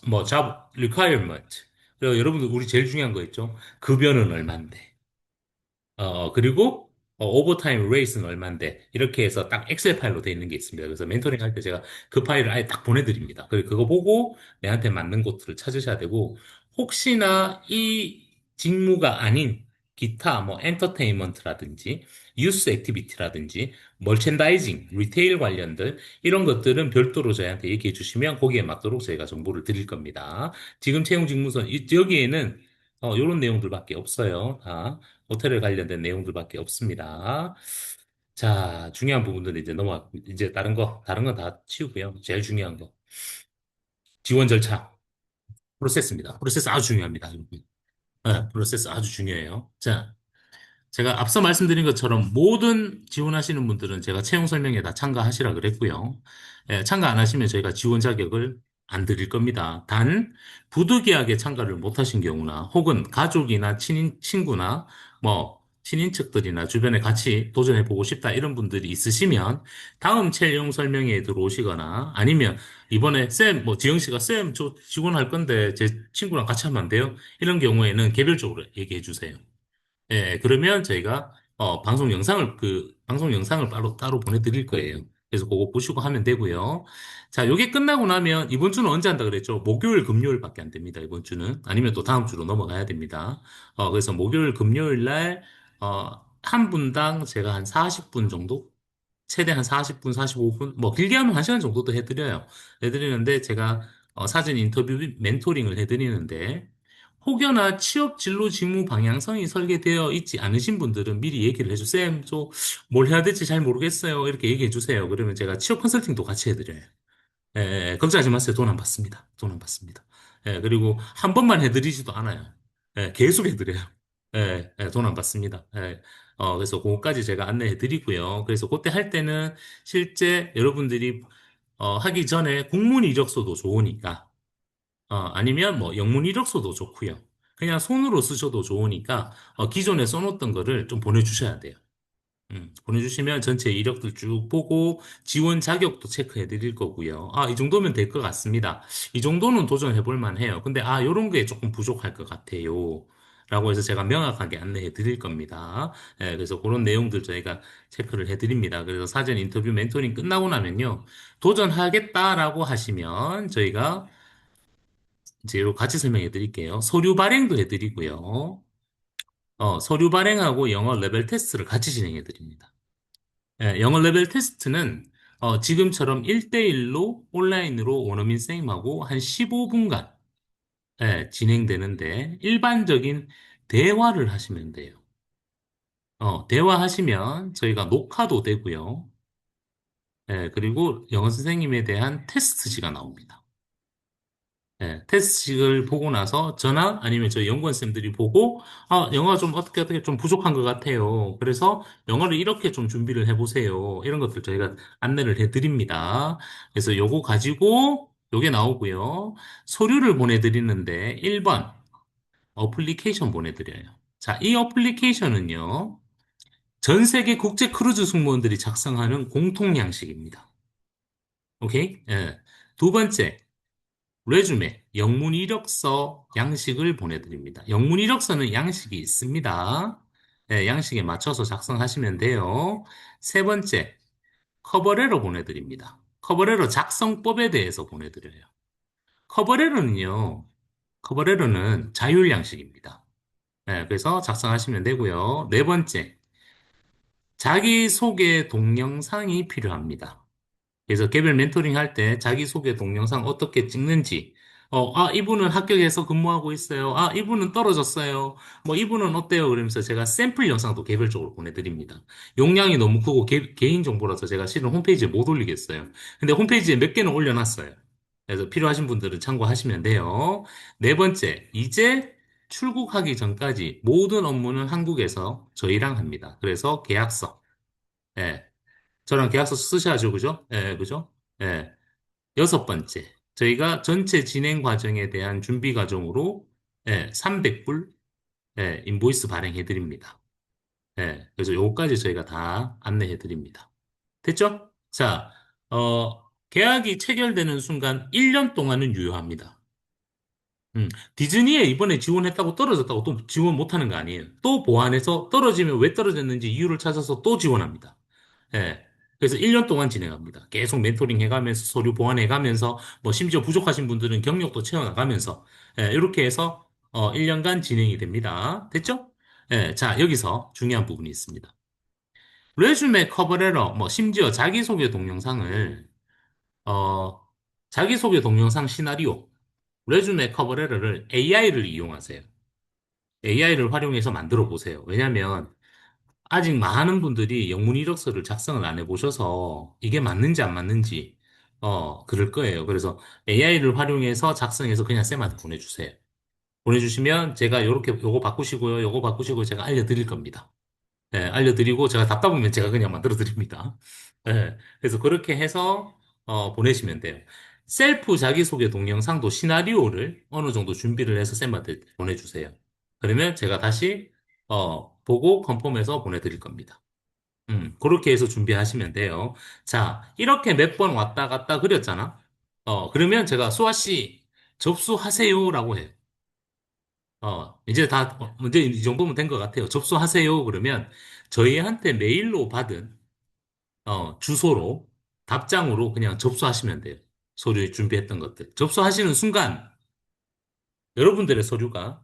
S1: 뭐 잡 리ኳ이어먼트. 그리고 여러분들 우리 제일 중요한 거 있죠? 급여는 얼만데. 그리고 오버타임 레이스는 얼만데 이렇게 해서 딱 엑셀 파일로 돼 있는 게 있습니다. 그래서 멘토링 할 때 제가 그 파일을 아예 딱 보내드립니다. 그리고 그거 보고 내한테 맞는 곳들을 찾으셔야 되고 혹시나 이 직무가 아닌 기타 뭐 엔터테인먼트라든지 유스 액티비티라든지 멀첸다이징, 리테일 관련들 이런 것들은 별도로 저희한테 얘기해 주시면 거기에 맞도록 저희가 정보를 드릴 겁니다. 지금 채용 직무서 여기에는 이런 내용들밖에 없어요. 다. 호텔에 관련된 내용들밖에 없습니다. 자, 중요한 부분들은 이제 이제 다른 건 다 치우고요. 제일 중요한 거. 지원 절차. 프로세스입니다. 프로세스 아주 중요합니다. 프로세스 아주 중요해요. 자, 제가 앞서 말씀드린 것처럼 모든 지원하시는 분들은 제가 채용 설명에 다 참가하시라 그랬고요. 참가 안 하시면 저희가 지원 자격을 안 드릴 겁니다. 단, 부득이하게 참가를 못 하신 경우나 혹은 가족이나 친구나 뭐 친인척들이나 주변에 같이 도전해보고 싶다 이런 분들이 있으시면 다음 채용 설명회에 들어오시거나 아니면 이번에 뭐 지영 씨가 저 지원할 건데 제 친구랑 같이 하면 안 돼요? 이런 경우에는 개별적으로 얘기해 주세요. 그러면 저희가 방송 영상을 따로 보내드릴 거예요. 그래서 그거 보시고 하면 되고요. 자, 요게 끝나고 나면 이번 주는 언제 한다 그랬죠? 목요일, 금요일밖에 안 됩니다. 이번 주는 아니면 또 다음 주로 넘어가야 됩니다. 그래서 목요일, 금요일 날 한 분당 제가 한 40분 정도 최대 한 40분, 45분, 뭐 길게 하면 1시간 정도도 해드려요. 해드리는데 제가 사전 인터뷰 멘토링을 해드리는데 혹여나 취업 진로 직무 방향성이 설계되어 있지 않으신 분들은 미리 얘기를 해주세요. 쌤, 저 뭘 해야 될지 잘 모르겠어요. 이렇게 얘기해 주세요. 그러면 제가 취업 컨설팅도 같이 해드려요. 예, 걱정하지 마세요. 돈 안 받습니다. 돈 안 받습니다. 그리고 한 번만 해드리지도 않아요. 계속 해드려요. 돈 안 받습니다. 그래서 그거까지 제가 안내해 드리고요. 그래서 그때 할 때는 실제 여러분들이 하기 전에 공문 이력서도 좋으니까, 아니면 뭐 영문 이력서도 좋고요. 그냥 손으로 쓰셔도 좋으니까, 기존에 써놓던 거를 좀 보내주셔야 돼요. 보내주시면 전체 이력들 쭉 보고 지원 자격도 체크해 드릴 거고요. 이 정도면 될 것 같습니다. 이 정도는 도전해 볼 만해요. 근데 요런 게 조금 부족할 것 같아요. 라고 해서 제가 명확하게 안내해 드릴 겁니다. 그래서 그런 내용들 저희가 체크를 해 드립니다. 그래서 사전 인터뷰 멘토링 끝나고 나면요. 도전하겠다라고 하시면 저희가 이제 이거 같이 설명해 드릴게요. 서류 발행도 해 드리고요. 서류 발행하고 영어 레벨 테스트를 같이 진행해 드립니다. 영어 레벨 테스트는 지금처럼 1대1로 온라인으로 원어민 쌤하고 한 15분간 진행되는데 일반적인 대화를 하시면 돼요. 대화하시면 저희가 녹화도 되고요. 그리고 영어 선생님에 대한 테스트지가 나옵니다. 테스트식을 보고 나서 저나 아니면 저희 연구원쌤들이 보고, 영어가 좀 어떻게 좀 부족한 것 같아요. 그래서 영어를 이렇게 좀 준비를 해보세요. 이런 것들 저희가 안내를 해드립니다. 그래서 요거 가지고 요게 나오고요. 서류를 보내드리는데 1번 어플리케이션 보내드려요. 자, 이 어플리케이션은요. 전 세계 국제 크루즈 승무원들이 작성하는 공통 양식입니다. 오케이? 두 번째, 레주메, 영문 이력서 양식을 보내드립니다. 영문 이력서는 양식이 있습니다. 양식에 맞춰서 작성하시면 돼요. 세 번째, 커버레터 보내드립니다. 커버레터 작성법에 대해서 보내드려요. 커버레터는요, 커버레터는 자율 양식입니다. 그래서 작성하시면 되고요. 네 번째, 자기소개 동영상이 필요합니다. 그래서 개별 멘토링 할 때 자기소개 동영상 어떻게 찍는지, 이분은 합격해서 근무하고 있어요. 이분은 떨어졌어요. 뭐, 이분은 어때요? 그러면서 제가 샘플 영상도 개별적으로 보내드립니다. 용량이 너무 크고 개인 정보라서 제가 실은 홈페이지에 못 올리겠어요. 근데 홈페이지에 몇 개는 올려놨어요. 그래서 필요하신 분들은 참고하시면 돼요. 네 번째, 이제 출국하기 전까지 모든 업무는 한국에서 저희랑 합니다. 그래서 계약서. 예, 저랑 계약서 쓰셔야죠. 그죠? 그죠? 예. 여섯 번째, 저희가 전체 진행 과정에 대한 준비 과정으로 300불 인보이스 발행해 드립니다. 그래서 요거까지 저희가 다 안내해 드립니다. 됐죠? 자, 계약이 체결되는 순간 1년 동안은 유효합니다. 디즈니에 이번에 지원했다고 떨어졌다고 또 지원 못하는 거 아니에요. 또 보완해서 떨어지면 왜 떨어졌는지 이유를 찾아서 또 지원합니다. 예. 그래서 1년 동안 진행합니다. 계속 멘토링 해가면서 서류 보완해가면서 뭐 심지어 부족하신 분들은 경력도 채워나가면서 이렇게 해서 1년간 진행이 됩니다. 됐죠? 자, 여기서 중요한 부분이 있습니다. 레주메 커버레터, 뭐 심지어 자기소개 동영상을 어, 자기소개 동영상 시나리오, 레주메 커버레터를 AI를 이용하세요. AI를 활용해서 만들어 보세요. 왜냐하면 아직 많은 분들이 영문 이력서를 작성을 안 해보셔서 이게 맞는지 안 맞는지, 그럴 거예요. 그래서 AI를 활용해서 작성해서 그냥 쌤한테 보내주세요. 보내주시면 제가 요거 바꾸시고요. 요거 바꾸시고 제가 알려드릴 겁니다. 알려드리고 제가 답답하면 제가 그냥 만들어 드립니다. 그래서 그렇게 해서 보내시면 돼요. 셀프 자기소개 동영상도 시나리오를 어느 정도 준비를 해서 쌤한테 보내주세요. 그러면 제가 다시 보고 컨펌해서 보내드릴 겁니다. 그렇게 해서 준비하시면 돼요. 자, 이렇게 몇 번 왔다 갔다 그렸잖아. 그러면 제가 수아 씨 접수하세요라고 해요. 이제 이제 이 정도면 된 것 같아요. 접수하세요. 그러면 저희한테 메일로 받은, 주소로, 답장으로 그냥 접수하시면 돼요. 서류 준비했던 것들. 접수하시는 순간, 여러분들의 서류가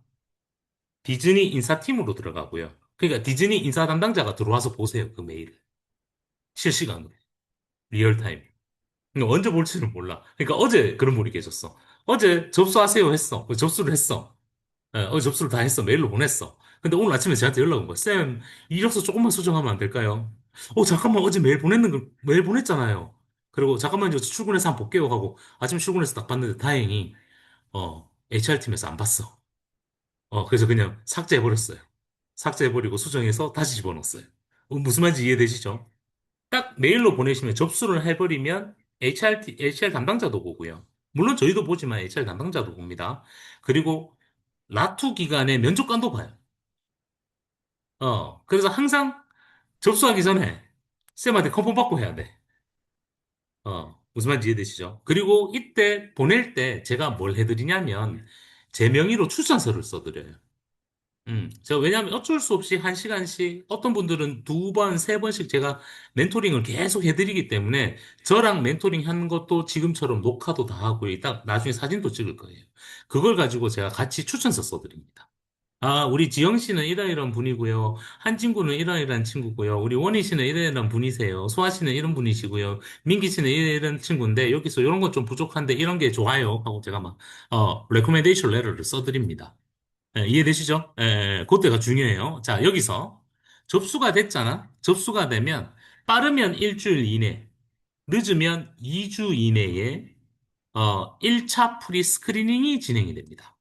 S1: 디즈니 인사팀으로 들어가고요. 그러니까 디즈니 인사 담당자가 들어와서 보세요. 그 메일을. 실시간으로. 리얼타임. 그러니까 언제 볼지는 몰라. 그러니까 어제 그런 분이 계셨어. 어제 접수하세요 했어. 접수를 했어. 어제 접수를 다 했어. 메일로 보냈어. 근데 오늘 아침에 저한테 연락 온 거야. 쌤, 이력서 조금만 수정하면 안 될까요? 잠깐만, 어제 메일 보냈잖아요. 그리고 잠깐만요, 출근해서 한번 볼게요 하고 아침 출근해서 딱 봤는데 다행히, HR팀에서 안 봤어. 그래서 그냥 삭제해버렸어요. 삭제해버리고 수정해서 다시 집어넣었어요. 무슨 말인지 이해되시죠? 딱 메일로 보내시면 접수를 해버리면 HR 담당자도 보고요. 물론 저희도 보지만 HR 담당자도 봅니다. 그리고 라투 기간에 면접관도 봐요. 그래서 항상 접수하기 전에 쌤한테 컨펌 받고 해야 돼. 무슨 말인지 이해되시죠? 그리고 이때 보낼 때 제가 뭘 해드리냐면 제 명의로 추천서를 써드려요. 제가 왜냐하면 어쩔 수 없이 한 시간씩 어떤 분들은 두 번, 세 번씩 제가 멘토링을 계속 해드리기 때문에 저랑 멘토링 하는 것도 지금처럼 녹화도 다 하고 이따 나중에 사진도 찍을 거예요. 그걸 가지고 제가 같이 추천서 써드립니다. 우리 지영 씨는 이러이러한 분이고요. 한진구는 이러이러한 친구고요. 우리 원희 씨는 이러이러한 분이세요. 소아 씨는 이런 분이시고요. 민기 씨는 이런 친구인데 여기서 이런 건 좀 부족한데 이런 게 좋아요. 하고 제가 막, 레코멘데이션 레터를 써드립니다. 이해되시죠? 그때가 중요해요. 자, 여기서 접수가 됐잖아. 접수가 되면 빠르면 일주일 이내, 늦으면 2주 이내에 1차 프리 스크리닝이 진행이 됩니다.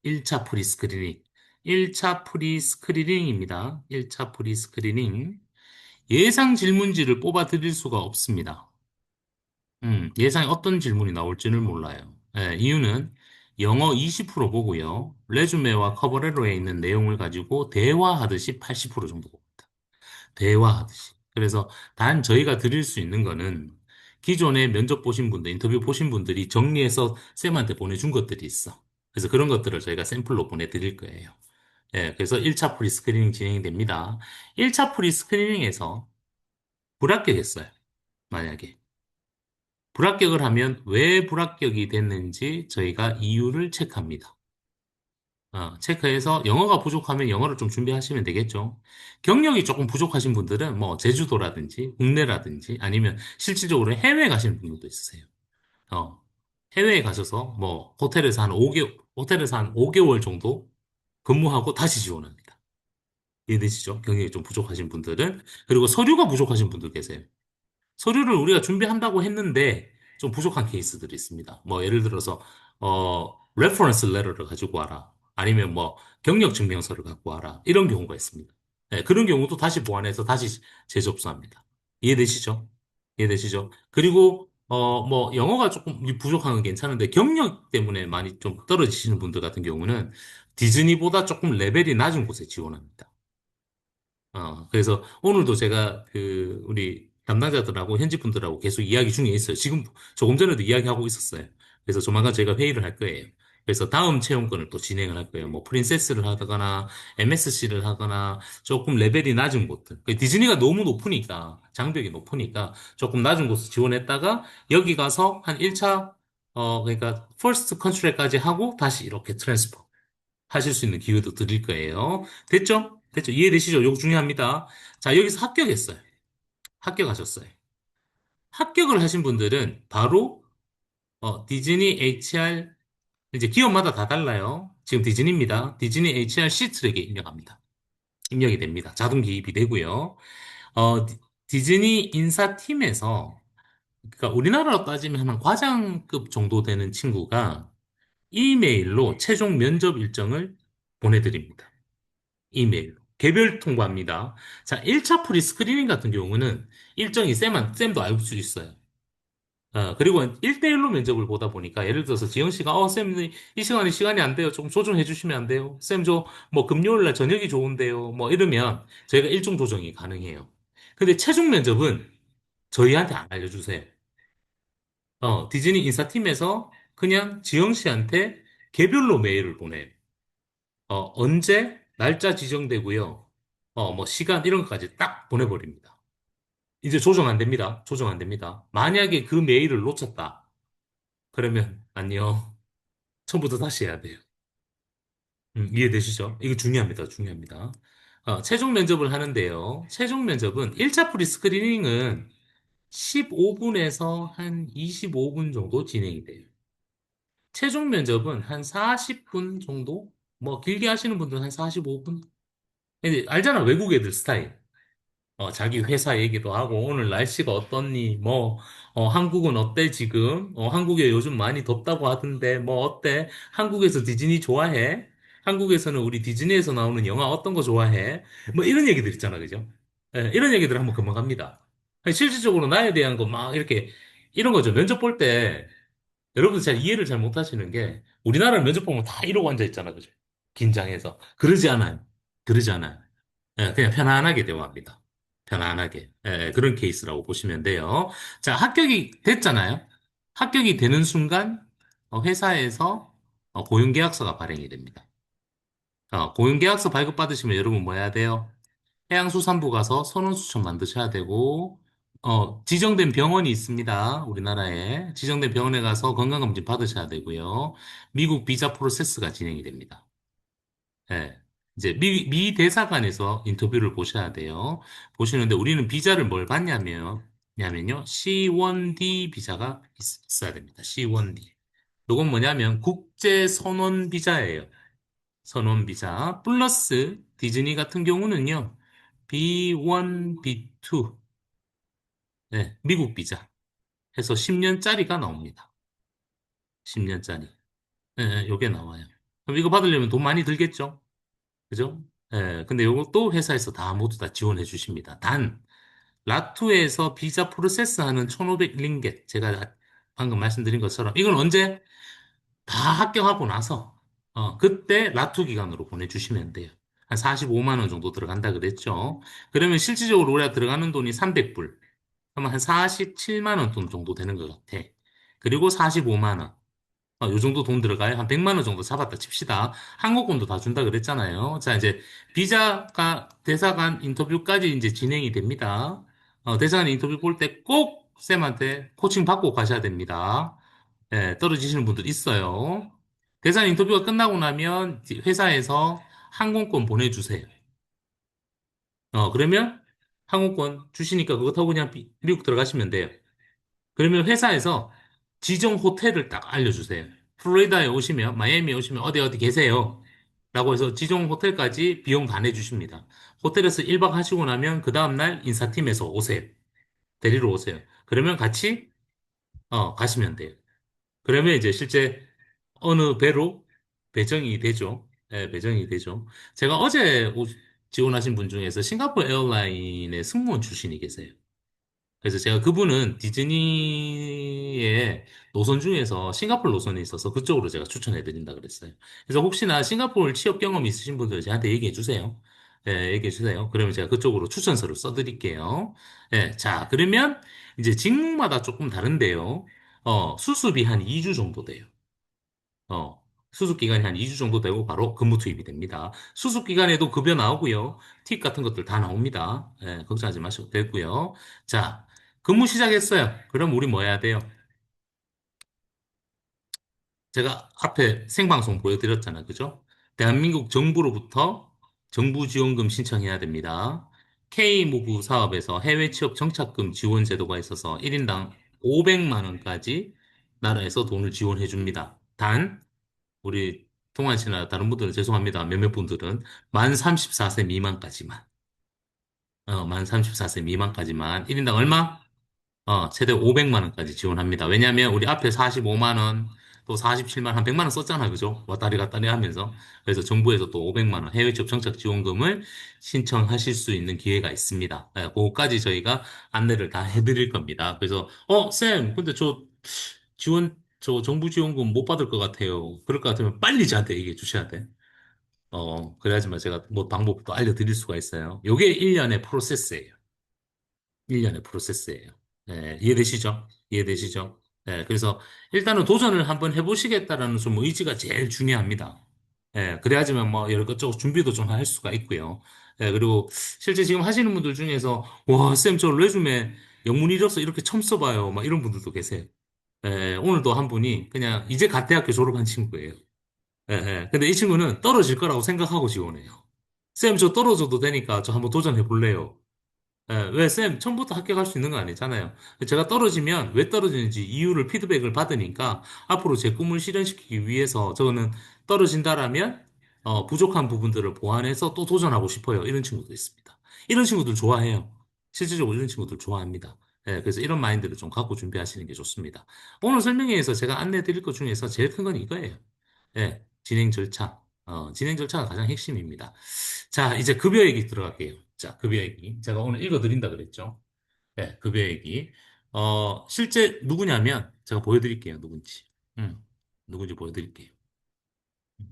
S1: 1차 프리 스크리닝. 1차 프리 스크리닝입니다. 1차 프리 스크리닝. 예상 질문지를 뽑아 드릴 수가 없습니다. 예상에 어떤 질문이 나올지는 몰라요. 이유는 영어 20% 보고요. 레주메와 커버레터에 있는 내용을 가지고 대화하듯이 80% 정도 봅니다. 대화하듯이. 그래서 단 저희가 드릴 수 있는 거는 기존에 면접 보신 분들, 인터뷰 보신 분들이 정리해서 쌤한테 보내준 것들이 있어. 그래서 그런 것들을 저희가 샘플로 보내드릴 거예요. 그래서 1차 프리 스크리닝 진행이 됩니다. 1차 프리 스크리닝에서 불합격했어요. 만약에. 불합격을 하면 왜 불합격이 됐는지 저희가 이유를 체크합니다. 체크해서 영어가 부족하면 영어를 좀 준비하시면 되겠죠. 경력이 조금 부족하신 분들은 뭐 제주도라든지 국내라든지 아니면 실질적으로 해외에 가시는 분들도 있으세요. 어, 해외에 가셔서 뭐 호텔에서 한 5개월 정도 근무하고 다시 지원합니다. 이해되시죠? 경력이 좀 부족하신 분들은. 그리고 서류가 부족하신 분들 계세요. 서류를 우리가 준비한다고 했는데 좀 부족한 케이스들이 있습니다. 뭐 예를 들어서 레퍼런스 레터를 가지고 와라. 아니면 뭐 경력 증명서를 갖고 와라. 이런 경우가 있습니다. 그런 경우도 다시 보완해서 다시 재접수합니다. 이해되시죠? 이해되시죠? 그리고 뭐 영어가 조금 부족한 건 괜찮은데 경력 때문에 많이 좀 떨어지시는 분들 같은 경우는 디즈니보다 조금 레벨이 낮은 곳에 지원합니다. 그래서 오늘도 제가 우리 담당자들하고 현지 분들하고 계속 이야기 중에 있어요. 지금 조금 전에도 이야기하고 있었어요. 그래서 조만간 저희가 회의를 할 거예요. 그래서 다음 채용권을 또 진행을 할 거예요. 뭐 프린세스를 하거나 MSC를 하거나 조금 레벨이 낮은 곳들. 디즈니가 너무 높으니까 장벽이 높으니까 조금 낮은 곳을 지원했다가 여기 가서 한 1차 그러니까 퍼스트 컨트랙까지 하고 다시 이렇게 트랜스퍼 하실 수 있는 기회도 드릴 거예요. 됐죠? 됐죠? 이해되시죠? 요거 중요합니다. 자, 여기서 합격했어요. 합격하셨어요. 합격을 하신 분들은 바로 디즈니 HR 이제 기업마다 다 달라요. 지금 디즈니입니다. 디즈니 HR 시트랙에 입력합니다. 입력이 됩니다. 자동 기입이 되고요. 디즈니 인사팀에서 그러니까 우리나라로 따지면 한 과장급 정도 되는 친구가 이메일로 최종 면접 일정을 보내드립니다. 이메일로. 개별 통보합니다. 자, 1차 프리 스크리닝 같은 경우는 일정이 쌤도 알 수 있어요. 그리고 1대1로 면접을 보다 보니까 예를 들어서 지영 씨가 쌤, 이 시간에 시간이 안 돼요. 조금 조정해 주시면 안 돼요. 쌤, 뭐 금요일 날 저녁이 좋은데요. 뭐 이러면 저희가 일정 조정이 가능해요. 근데 최종 면접은 저희한테 안 알려주세요. 디즈니 인사팀에서 그냥 지영 씨한테 개별로 메일을 보내요. 언제 날짜 지정되고요. 뭐 시간 이런 것까지 딱 보내버립니다. 이제 조정 안 됩니다. 조정 안 됩니다. 만약에 그 메일을 놓쳤다. 그러면 안녕. 처음부터 다시 해야 돼요. 이해되시죠? 이거 중요합니다. 중요합니다. 최종 면접을 하는데요. 최종 면접은 1차 프리스크리닝은 15분에서 한 25분 정도 진행이 돼요. 최종 면접은 한 40분 정도? 뭐 길게 하시는 분들은 한 45분? 이제 알잖아, 외국 애들 스타일. 자기 회사 얘기도 하고, 오늘 날씨가 어떻니? 뭐, 한국은 어때, 지금? 한국에 요즘 많이 덥다고 하던데, 뭐, 어때? 한국에서 디즈니 좋아해? 한국에서는 우리 디즈니에서 나오는 영화 어떤 거 좋아해? 뭐, 이런 얘기들 있잖아, 그죠? 예, 이런 얘기들 한번 금방 합니다. 실질적으로 나에 대한 거 막, 이렇게, 이런 거죠. 면접 볼 때, 여러분들 잘 이해를 잘 못 하시는 게, 우리나라 면접 보면 다 이러고 앉아 있잖아, 그죠? 긴장해서. 그러지 않아요. 그러지 않아요. 예, 그냥 편안하게 대화합니다. 편안하게. 예, 그런 케이스라고 보시면 돼요. 자, 합격이 됐잖아요. 합격이 되는 순간 회사에서 고용계약서가 발행이 됩니다. 고용계약서 발급받으시면 여러분 뭐 해야 돼요? 해양수산부 가서 선원수첩 만드셔야 되고, 지정된 병원이 있습니다. 우리나라에. 지정된 병원에 가서 건강검진 받으셔야 되고요. 미국 비자 프로세스가 진행이 됩니다. 예. 이제 미 대사관에서 인터뷰를 보셔야 돼요. 보시는데 우리는 비자를 뭘 받냐면요. C1D 비자가 있어야 됩니다. C1D. 이건 뭐냐면 국제 선원 비자예요. 선원 비자. 플러스 디즈니 같은 경우는요. B1, B2. 네, 미국 비자. 해서 10년짜리가 나옵니다. 10년짜리. 네, 요게 나와요. 그럼 이거 받으려면 돈 많이 들겠죠? 그죠? 예, 근데 요것도 회사에서 다 모두 다 지원해 주십니다. 단, 라투에서 비자 프로세스 하는 1,500 링겟, 제가 방금 말씀드린 것처럼, 이건 언제? 다 합격하고 나서, 그때 라투 기간으로 보내주시면 돼요. 한 45만 원 정도 들어간다 그랬죠. 그러면 실질적으로 우리가 들어가는 돈이 300불. 그러면 한 47만 원 돈 정도 되는 것 같아. 그리고 45만 원. 요 정도 돈 들어가요. 한 100만 원 정도 잡았다 칩시다. 항공권도 다 준다 그랬잖아요. 자, 이제 비자가 대사관 인터뷰까지 이제 진행이 됩니다. 대사관 인터뷰 볼 때 꼭 쌤한테 코칭 받고 가셔야 됩니다. 예, 떨어지시는 분들 있어요. 대사관 인터뷰가 끝나고 나면 회사에서 항공권 보내주세요. 그러면 항공권 주시니까 그거 타고 그냥 미국 들어가시면 돼요. 그러면 회사에서 지정 호텔을 딱 알려주세요. 플로리다에 오시면, 마이애미에 오시면 어디 어디 계세요. 라고 해서 지정 호텔까지 비용 다 내주십니다. 호텔에서 1박 하시고 나면 그 다음날 인사팀에서 오세요. 데리러 오세요. 그러면 같이, 가시면 돼요. 그러면 이제 실제 어느 배로 배정이 되죠. 예, 배정이 되죠. 제가 어제 지원하신 분 중에서 싱가포르 에어라인의 승무원 출신이 계세요. 그래서 제가 그분은 디즈니의 노선 중에서 싱가포르 노선이 있어서 그쪽으로 제가 추천해 드린다 그랬어요. 그래서 혹시나 싱가포르 취업 경험 있으신 분들 저한테 얘기해 주세요. 예, 얘기해 주세요. 그러면 제가 그쪽으로 추천서를 써드릴게요. 예, 자, 그러면 이제 직무마다 조금 다른데요. 수습이 한 2주 정도 돼요. 수습 기간이 한 2주 정도 되고 바로 근무 투입이 됩니다. 수습 기간에도 급여 나오고요. 팁 같은 것들 다 나옵니다. 예, 걱정하지 마셔도 되고요. 자, 근무 시작했어요. 그럼 우리 뭐 해야 돼요? 제가 앞에 생방송 보여드렸잖아요. 그죠? 대한민국 정부로부터 정부 지원금 신청해야 됩니다. K무브 사업에서 해외 취업 정착금 지원 제도가 있어서 1인당 500만 원까지 나라에서 돈을 지원해 줍니다. 단, 우리 동환 씨나 다른 분들은 죄송합니다. 몇몇 분들은 만 34세 미만까지만. 만 34세 미만까지만. 1인당 얼마? 최대 500만 원까지 지원합니다. 왜냐하면 우리 앞에 45만 원, 또 47만 원, 한 100만 원 썼잖아. 그죠? 왔다리 갔다리 하면서. 그래서 정부에서 또 500만 원 해외 취업 정착 지원금을 신청하실 수 있는 기회가 있습니다. 그거까지 저희가 안내를 다 해드릴 겁니다. 그래서, 쌤, 근데 저 정부 지원금 못 받을 것 같아요. 그럴 것 같으면 빨리 저한테 얘기해 주셔야 돼. 그래야지만 제가 뭐 방법도 알려드릴 수가 있어요. 요게 1년의 프로세스예요. 1년의 프로세스예요. 예, 이해되시죠? 이해되시죠? 그래서 일단은 도전을 한번 해보시겠다라는 좀 의지가 제일 중요합니다. 그래야지만 뭐 여러 것저것 준비도 좀 할 수가 있고요. 그리고 실제 지금 하시는 분들 중에서 와, 쌤, 저 레주메 영문 이력서 이렇게 처음 써봐요. 막 이런 분들도 계세요. 오늘도 한 분이 그냥 이제 갓 대학교 졸업한 친구예요. 근데 이 친구는 떨어질 거라고 생각하고 지원해요. 쌤, 저 떨어져도 되니까 저 한번 도전해 볼래요. 예, 왜, 쌤, 처음부터 합격할 수 있는 거 아니잖아요. 제가 떨어지면 왜 떨어지는지 이유를 피드백을 받으니까 앞으로 제 꿈을 실현시키기 위해서 저는 떨어진다라면, 부족한 부분들을 보완해서 또 도전하고 싶어요. 이런 친구도 있습니다. 이런 친구들 좋아해요. 실질적으로 이런 친구들 좋아합니다. 예, 그래서 이런 마인드를 좀 갖고 준비하시는 게 좋습니다. 오늘 설명회에서 제가 안내 드릴 것 중에서 제일 큰 건 이거예요. 예, 진행 절차. 진행 절차가 가장 핵심입니다. 자, 이제 급여 얘기 들어갈게요. 자, 급여 얘기. 제가 오늘 읽어드린다 그랬죠. 네, 급여 얘기. 실제 누구냐면, 제가 보여드릴게요. 누군지. 음, 누군지 보여드릴게요.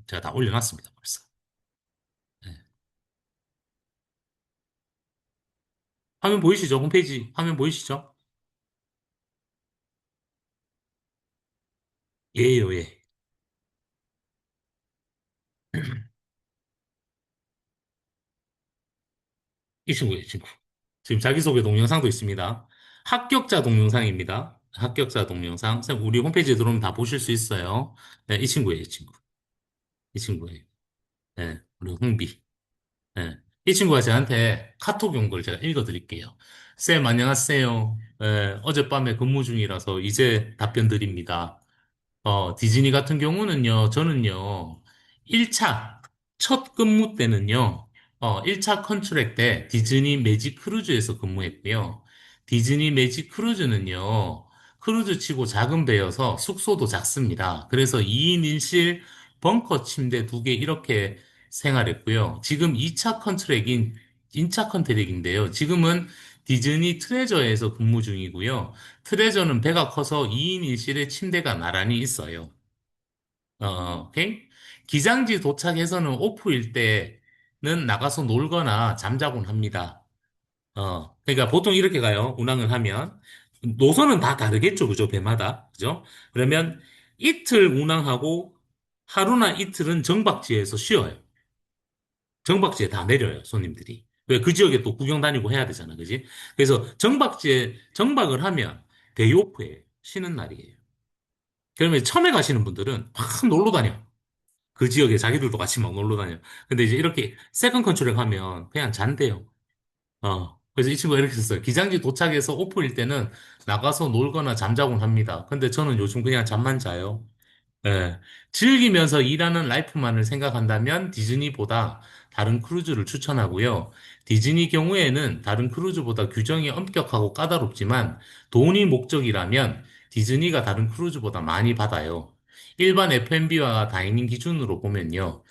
S1: 제가 다 올려놨습니다. 벌써. 네. 화면 보이시죠? 홈페이지 화면 보이시죠? 예요, 예. 이 친구예요, 이 친구. 지금 자기소개 동영상도 있습니다. 합격자 동영상입니다. 합격자 동영상. 쌤, 우리 홈페이지에 들어오면 다 보실 수 있어요. 네, 이 친구예요, 이 친구. 이 친구예요. 네, 우리 홍비. 네. 이 친구가 저한테 카톡 온 걸 제가 읽어드릴게요. 쌤, 안녕하세요. 어젯밤에 근무 중이라서 이제 답변 드립니다. 디즈니 같은 경우는요, 저는요, 1차, 첫 근무 때는요, 1차 컨트랙 때 디즈니 매직 크루즈에서 근무했고요. 디즈니 매직 크루즈는요, 크루즈 치고 작은 배여서 숙소도 작습니다. 그래서 2인 1실 벙커 침대 2개 이렇게 생활했고요. 지금 2차 컨트랙인, 인차 컨트랙인데요. 지금은 디즈니 트레저에서 근무 중이고요. 트레저는 배가 커서 2인 1실에 침대가 나란히 있어요. 오케이? 기장지 도착해서는 오프일 때는 나가서 놀거나 잠자곤 합니다. 그러니까 보통 이렇게 가요. 운항을 하면. 노선은 다 다르겠죠. 그죠? 배마다. 그죠? 그러면 이틀 운항하고 하루나 이틀은 정박지에서 쉬어요. 정박지에 다 내려요, 손님들이. 왜 그 지역에 또 구경 다니고 해야 되잖아, 그지? 그래서 정박지에 정박을 하면 데이오프예요. 쉬는 날이에요. 그러면 처음에 가시는 분들은 막 놀러 다녀. 그 지역에 자기들도 같이 막 놀러 다녀. 근데 이제 이렇게 세컨 컨트롤 하면 그냥 잔대요. 그래서 이 친구가 이렇게 썼어요. 기장지 도착해서 오프일 때는 나가서 놀거나 잠자곤 합니다. 근데 저는 요즘 그냥 잠만 자요. 예. 즐기면서 일하는 라이프만을 생각한다면 디즈니보다 다른 크루즈를 추천하고요. 디즈니 경우에는 다른 크루즈보다 규정이 엄격하고 까다롭지만 돈이 목적이라면 디즈니가 다른 크루즈보다 많이 받아요. 일반 F&B와 다이닝 기준으로 보면요.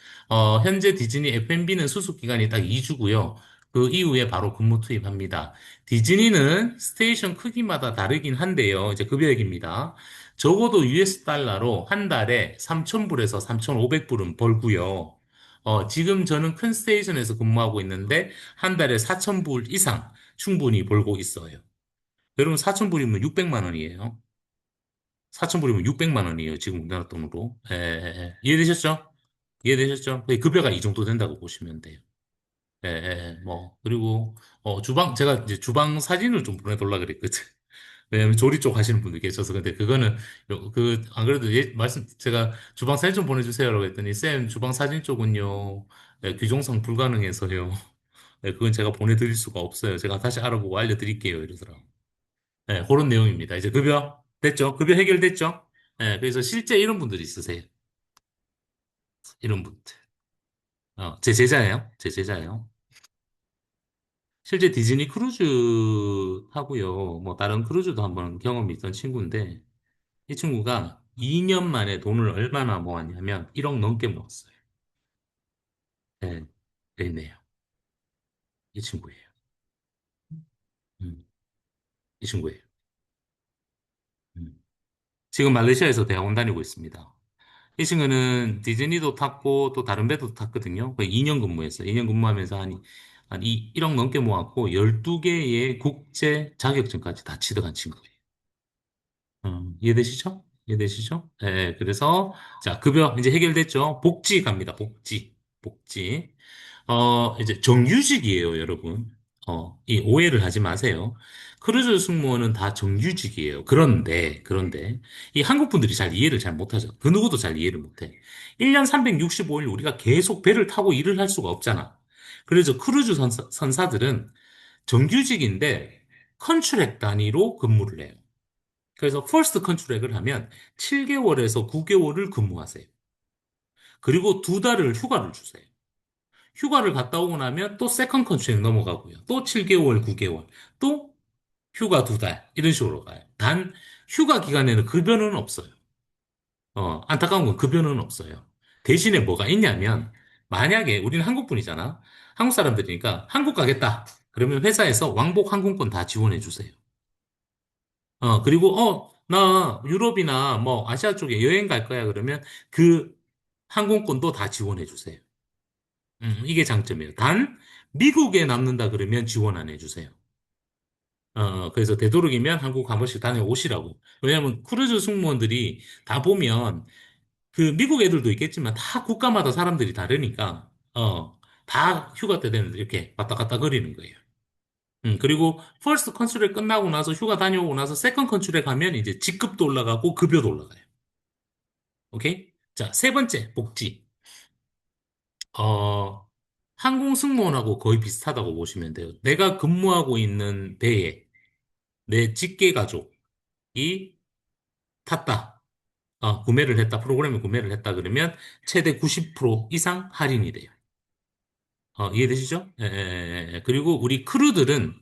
S1: 현재 디즈니 F&B는 수습 기간이 딱 2주고요. 그 이후에 바로 근무 투입합니다. 디즈니는 스테이션 크기마다 다르긴 한데요. 이제 급여 얘기입니다. 적어도 US 달러로 한 달에 3,000불에서 3,500불은 벌고요. 지금 저는 큰 스테이션에서 근무하고 있는데 한 달에 4,000불 이상 충분히 벌고 있어요. 여러분 4,000불이면 600만 원이에요. 4,000불이면 600만 원이에요. 지금 우리나라 돈으로. 예, 예, 예. 이해되셨죠? 이해되셨죠? 급여가 이 정도 된다고 보시면 돼요. 예, 예, 예. 뭐, 그리고, 제가 이제 주방 사진을 좀 보내달라 그랬거든. 왜냐면 조리 쪽 하시는 분들 계셔서. 근데 그거는, 안 그래도 제가 주방 사진 좀 보내주세요라고 했더니, 쌤, 주방 사진 쪽은요, 규정상 불가능해서요. 그건 제가 보내드릴 수가 없어요. 제가 다시 알아보고 알려드릴게요. 이러더라고. 그런 내용입니다. 이제 급여, 됐죠? 급여 해결됐죠? 그래서 실제 이런 분들이 있으세요. 이런 분들. 제 제자예요. 제 제자예요. 실제 디즈니 크루즈 하고요. 뭐 다른 크루즈도 한번 경험이 있던 친구인데 이 친구가 2년 만에 돈을 얼마나 모았냐면 1억 넘게 모았어요. 네, 네네요. 이 친구예요. 음, 이 친구예요. 음. 지금 말레이시아에서 대학원 다니고 있습니다. 이 친구는 디즈니도 탔고 또 다른 배도 탔거든요. 거의 2년 근무했어요. 2년 근무하면서 한 1억 넘게 모았고 12개의 국제 자격증까지 다 취득한 친구예요. 이해되시죠? 이해되시죠? 네, 그래서, 자, 급여 이제 해결됐죠? 복지 갑니다, 복지. 복지. 이제 정규직이에요, 여러분. 이 오해를 하지 마세요. 크루즈 승무원은 다 정규직이에요. 그런데, 이 한국 분들이 잘 이해를 잘 못하죠. 그 누구도 잘 이해를 못해. 1년 365일 우리가 계속 배를 타고 일을 할 수가 없잖아. 그래서 크루즈 선사들은 정규직인데 컨트랙 단위로 근무를 해요. 그래서 퍼스트 컨트랙을 하면 7개월에서 9개월을 근무하세요. 그리고 2달을 휴가를 주세요. 휴가를 갔다 오고 나면 또 세컨 컨트랙 넘어가고요. 또 7개월, 9개월, 또 휴가 2달 이런 식으로 가요. 단 휴가 기간에는 급여는 없어요. 안타까운 건 급여는 없어요. 대신에 뭐가 있냐면 만약에 우리는 한국 분이잖아. 한국 사람들이니까 한국 가겠다. 그러면 회사에서 왕복 항공권 다 지원해 주세요. 그리고 나 유럽이나 뭐 아시아 쪽에 여행 갈 거야 그러면 그 항공권도 다 지원해 주세요. 이게 장점이에요. 단 미국에 남는다 그러면 지원 안 해주세요. 그래서 되도록이면 한국 한 번씩 다녀오시라고. 왜냐하면 크루즈 승무원들이 다 보면 그 미국 애들도 있겠지만 다 국가마다 사람들이 다르니까 다 휴가 때 되는 이렇게 왔다 갔다 거리는 거예요. 그리고 퍼스트 컨트랙 끝나고 나서 휴가 다녀오고 나서 세컨 컨트랙 하면 이제 직급도 올라가고 급여도 올라가요. 오케이? 자, 세 번째 복지. 어, 항공 승무원하고 거의 비슷하다고 보시면 돼요. 내가 근무하고 있는 배에 내 직계 가족이 탔다. 구매를 했다. 프로그램을 구매를 했다. 그러면 최대 90% 이상 할인이 돼요. 이해되시죠? 예, 예, 예. 예. 그리고 우리 크루들은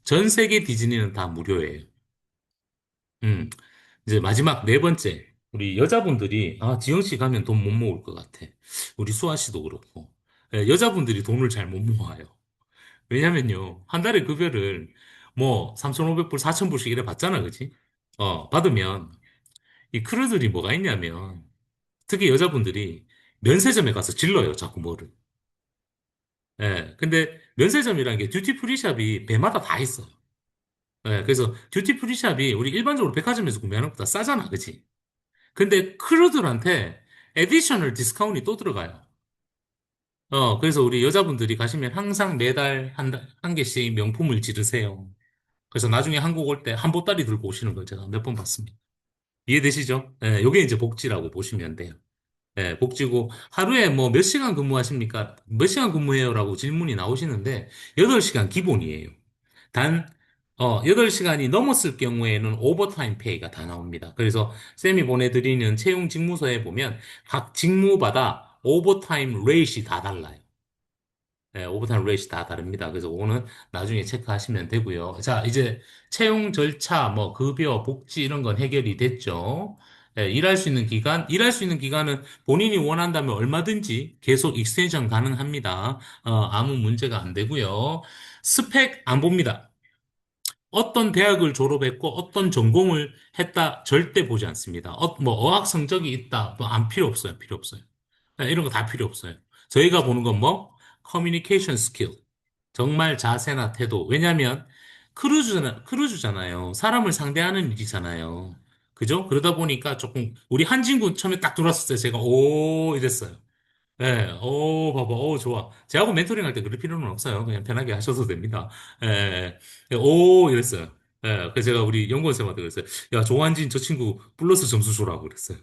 S1: 전 세계 디즈니는 다 무료예요. 음, 이제 마지막 네 번째. 우리 여자분들이, 지영 씨 가면 돈 못 모을 것 같아. 우리 수아 씨도 그렇고. 여자분들이 돈을 잘 못 모아요. 왜냐면요, 한 달에 급여를 뭐 3,500불, 4,000불씩 이래 받잖아, 그치? 받으면 이 크루들이 뭐가 있냐면 특히 여자분들이 면세점에 가서 질러요, 자꾸 뭐를. 예, 근데 면세점이라는 게 듀티 프리샵이 배마다 다 있어요. 예, 그래서 듀티 프리샵이 우리 일반적으로 백화점에서 구매하는 것보다 싸잖아, 그치? 근데 크루들한테 에디셔널 디스카운트이 또 들어가요. 그래서 우리 여자분들이 가시면 항상 매달 한 개씩 명품을 지르세요. 그래서 나중에 한국 올 때 한 보따리 들고 오시는 걸 제가 몇 번 봤습니다. 이해되시죠? 예, 요게 이제 복지라고 보시면 돼요. 예, 복지고 하루에 뭐 몇 시간 근무하십니까? 몇 시간 근무해요라고 질문이 나오시는데 8시간 기본이에요. 단 8시간이 넘었을 경우에는 오버타임 페이가 다 나옵니다. 그래서 쌤이 보내드리는 채용 직무서에 보면 각 직무마다 오버타임 레이트이 다 달라요. 네, 오버타임 레이스 다 다릅니다. 그래서 그거는 나중에 체크하시면 되고요. 자, 이제 채용 절차, 뭐 급여, 복지 이런 건 해결이 됐죠. 일할 수 있는 기간은 본인이 원한다면 얼마든지 계속 익스텐션 가능합니다. 아무 문제가 안 되고요. 스펙 안 봅니다. 어떤 대학을 졸업했고 어떤 전공을 했다 절대 보지 않습니다. 뭐 어학 성적이 있다, 뭐 안 필요 없어요. 필요 없어요. 네, 이런 거 다 필요 없어요. 저희가 보는 건 뭐? 커뮤니케이션 스킬. 정말 자세나 태도. 왜냐면, 크루즈잖아요. 사람을 상대하는 일이잖아요. 그죠? 그러다 보니까 조금, 우리 한진군 처음에 딱 들어왔을 때 제가, 오, 이랬어요. 예, 봐봐, 좋아. 제하고 멘토링 할 때 그럴 필요는 없어요. 그냥 편하게 하셔도 됩니다. 예, 이랬어요. 그래서 제가 우리 연구원생한테 그랬어요. 야, 조한진 저 친구 플러스 점수 주라고 그랬어요.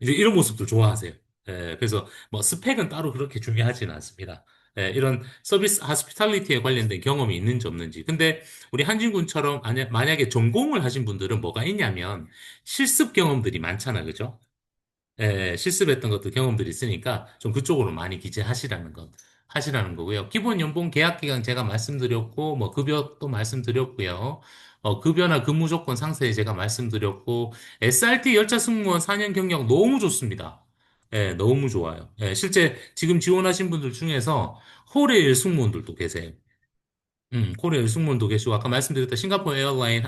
S1: 이제 이런 모습도 좋아하세요. 그래서 뭐 스펙은 따로 그렇게 중요하지는 않습니다. 이런 서비스 하스피탈리티에 관련된 경험이 있는지 없는지. 근데 우리 한진군처럼 만약에 전공을 하신 분들은 뭐가 있냐면 실습 경험들이 많잖아, 그죠? 실습했던 것도 경험들이 있으니까 좀 그쪽으로 많이 기재하시라는 것, 하시라는 거고요. 기본 연봉 계약 기간 제가 말씀드렸고, 뭐 급여도 말씀드렸고요. 급여나 근무 조건 상세히 제가 말씀드렸고, SRT 열차 승무원 4년 경력 너무 좋습니다. 너무 좋아요. 실제 지금 지원하신 분들 중에서 호레일 승무원들도 계세요. 코리아 승무원도 계시고, 아까 말씀드렸던 싱가포르 에어라인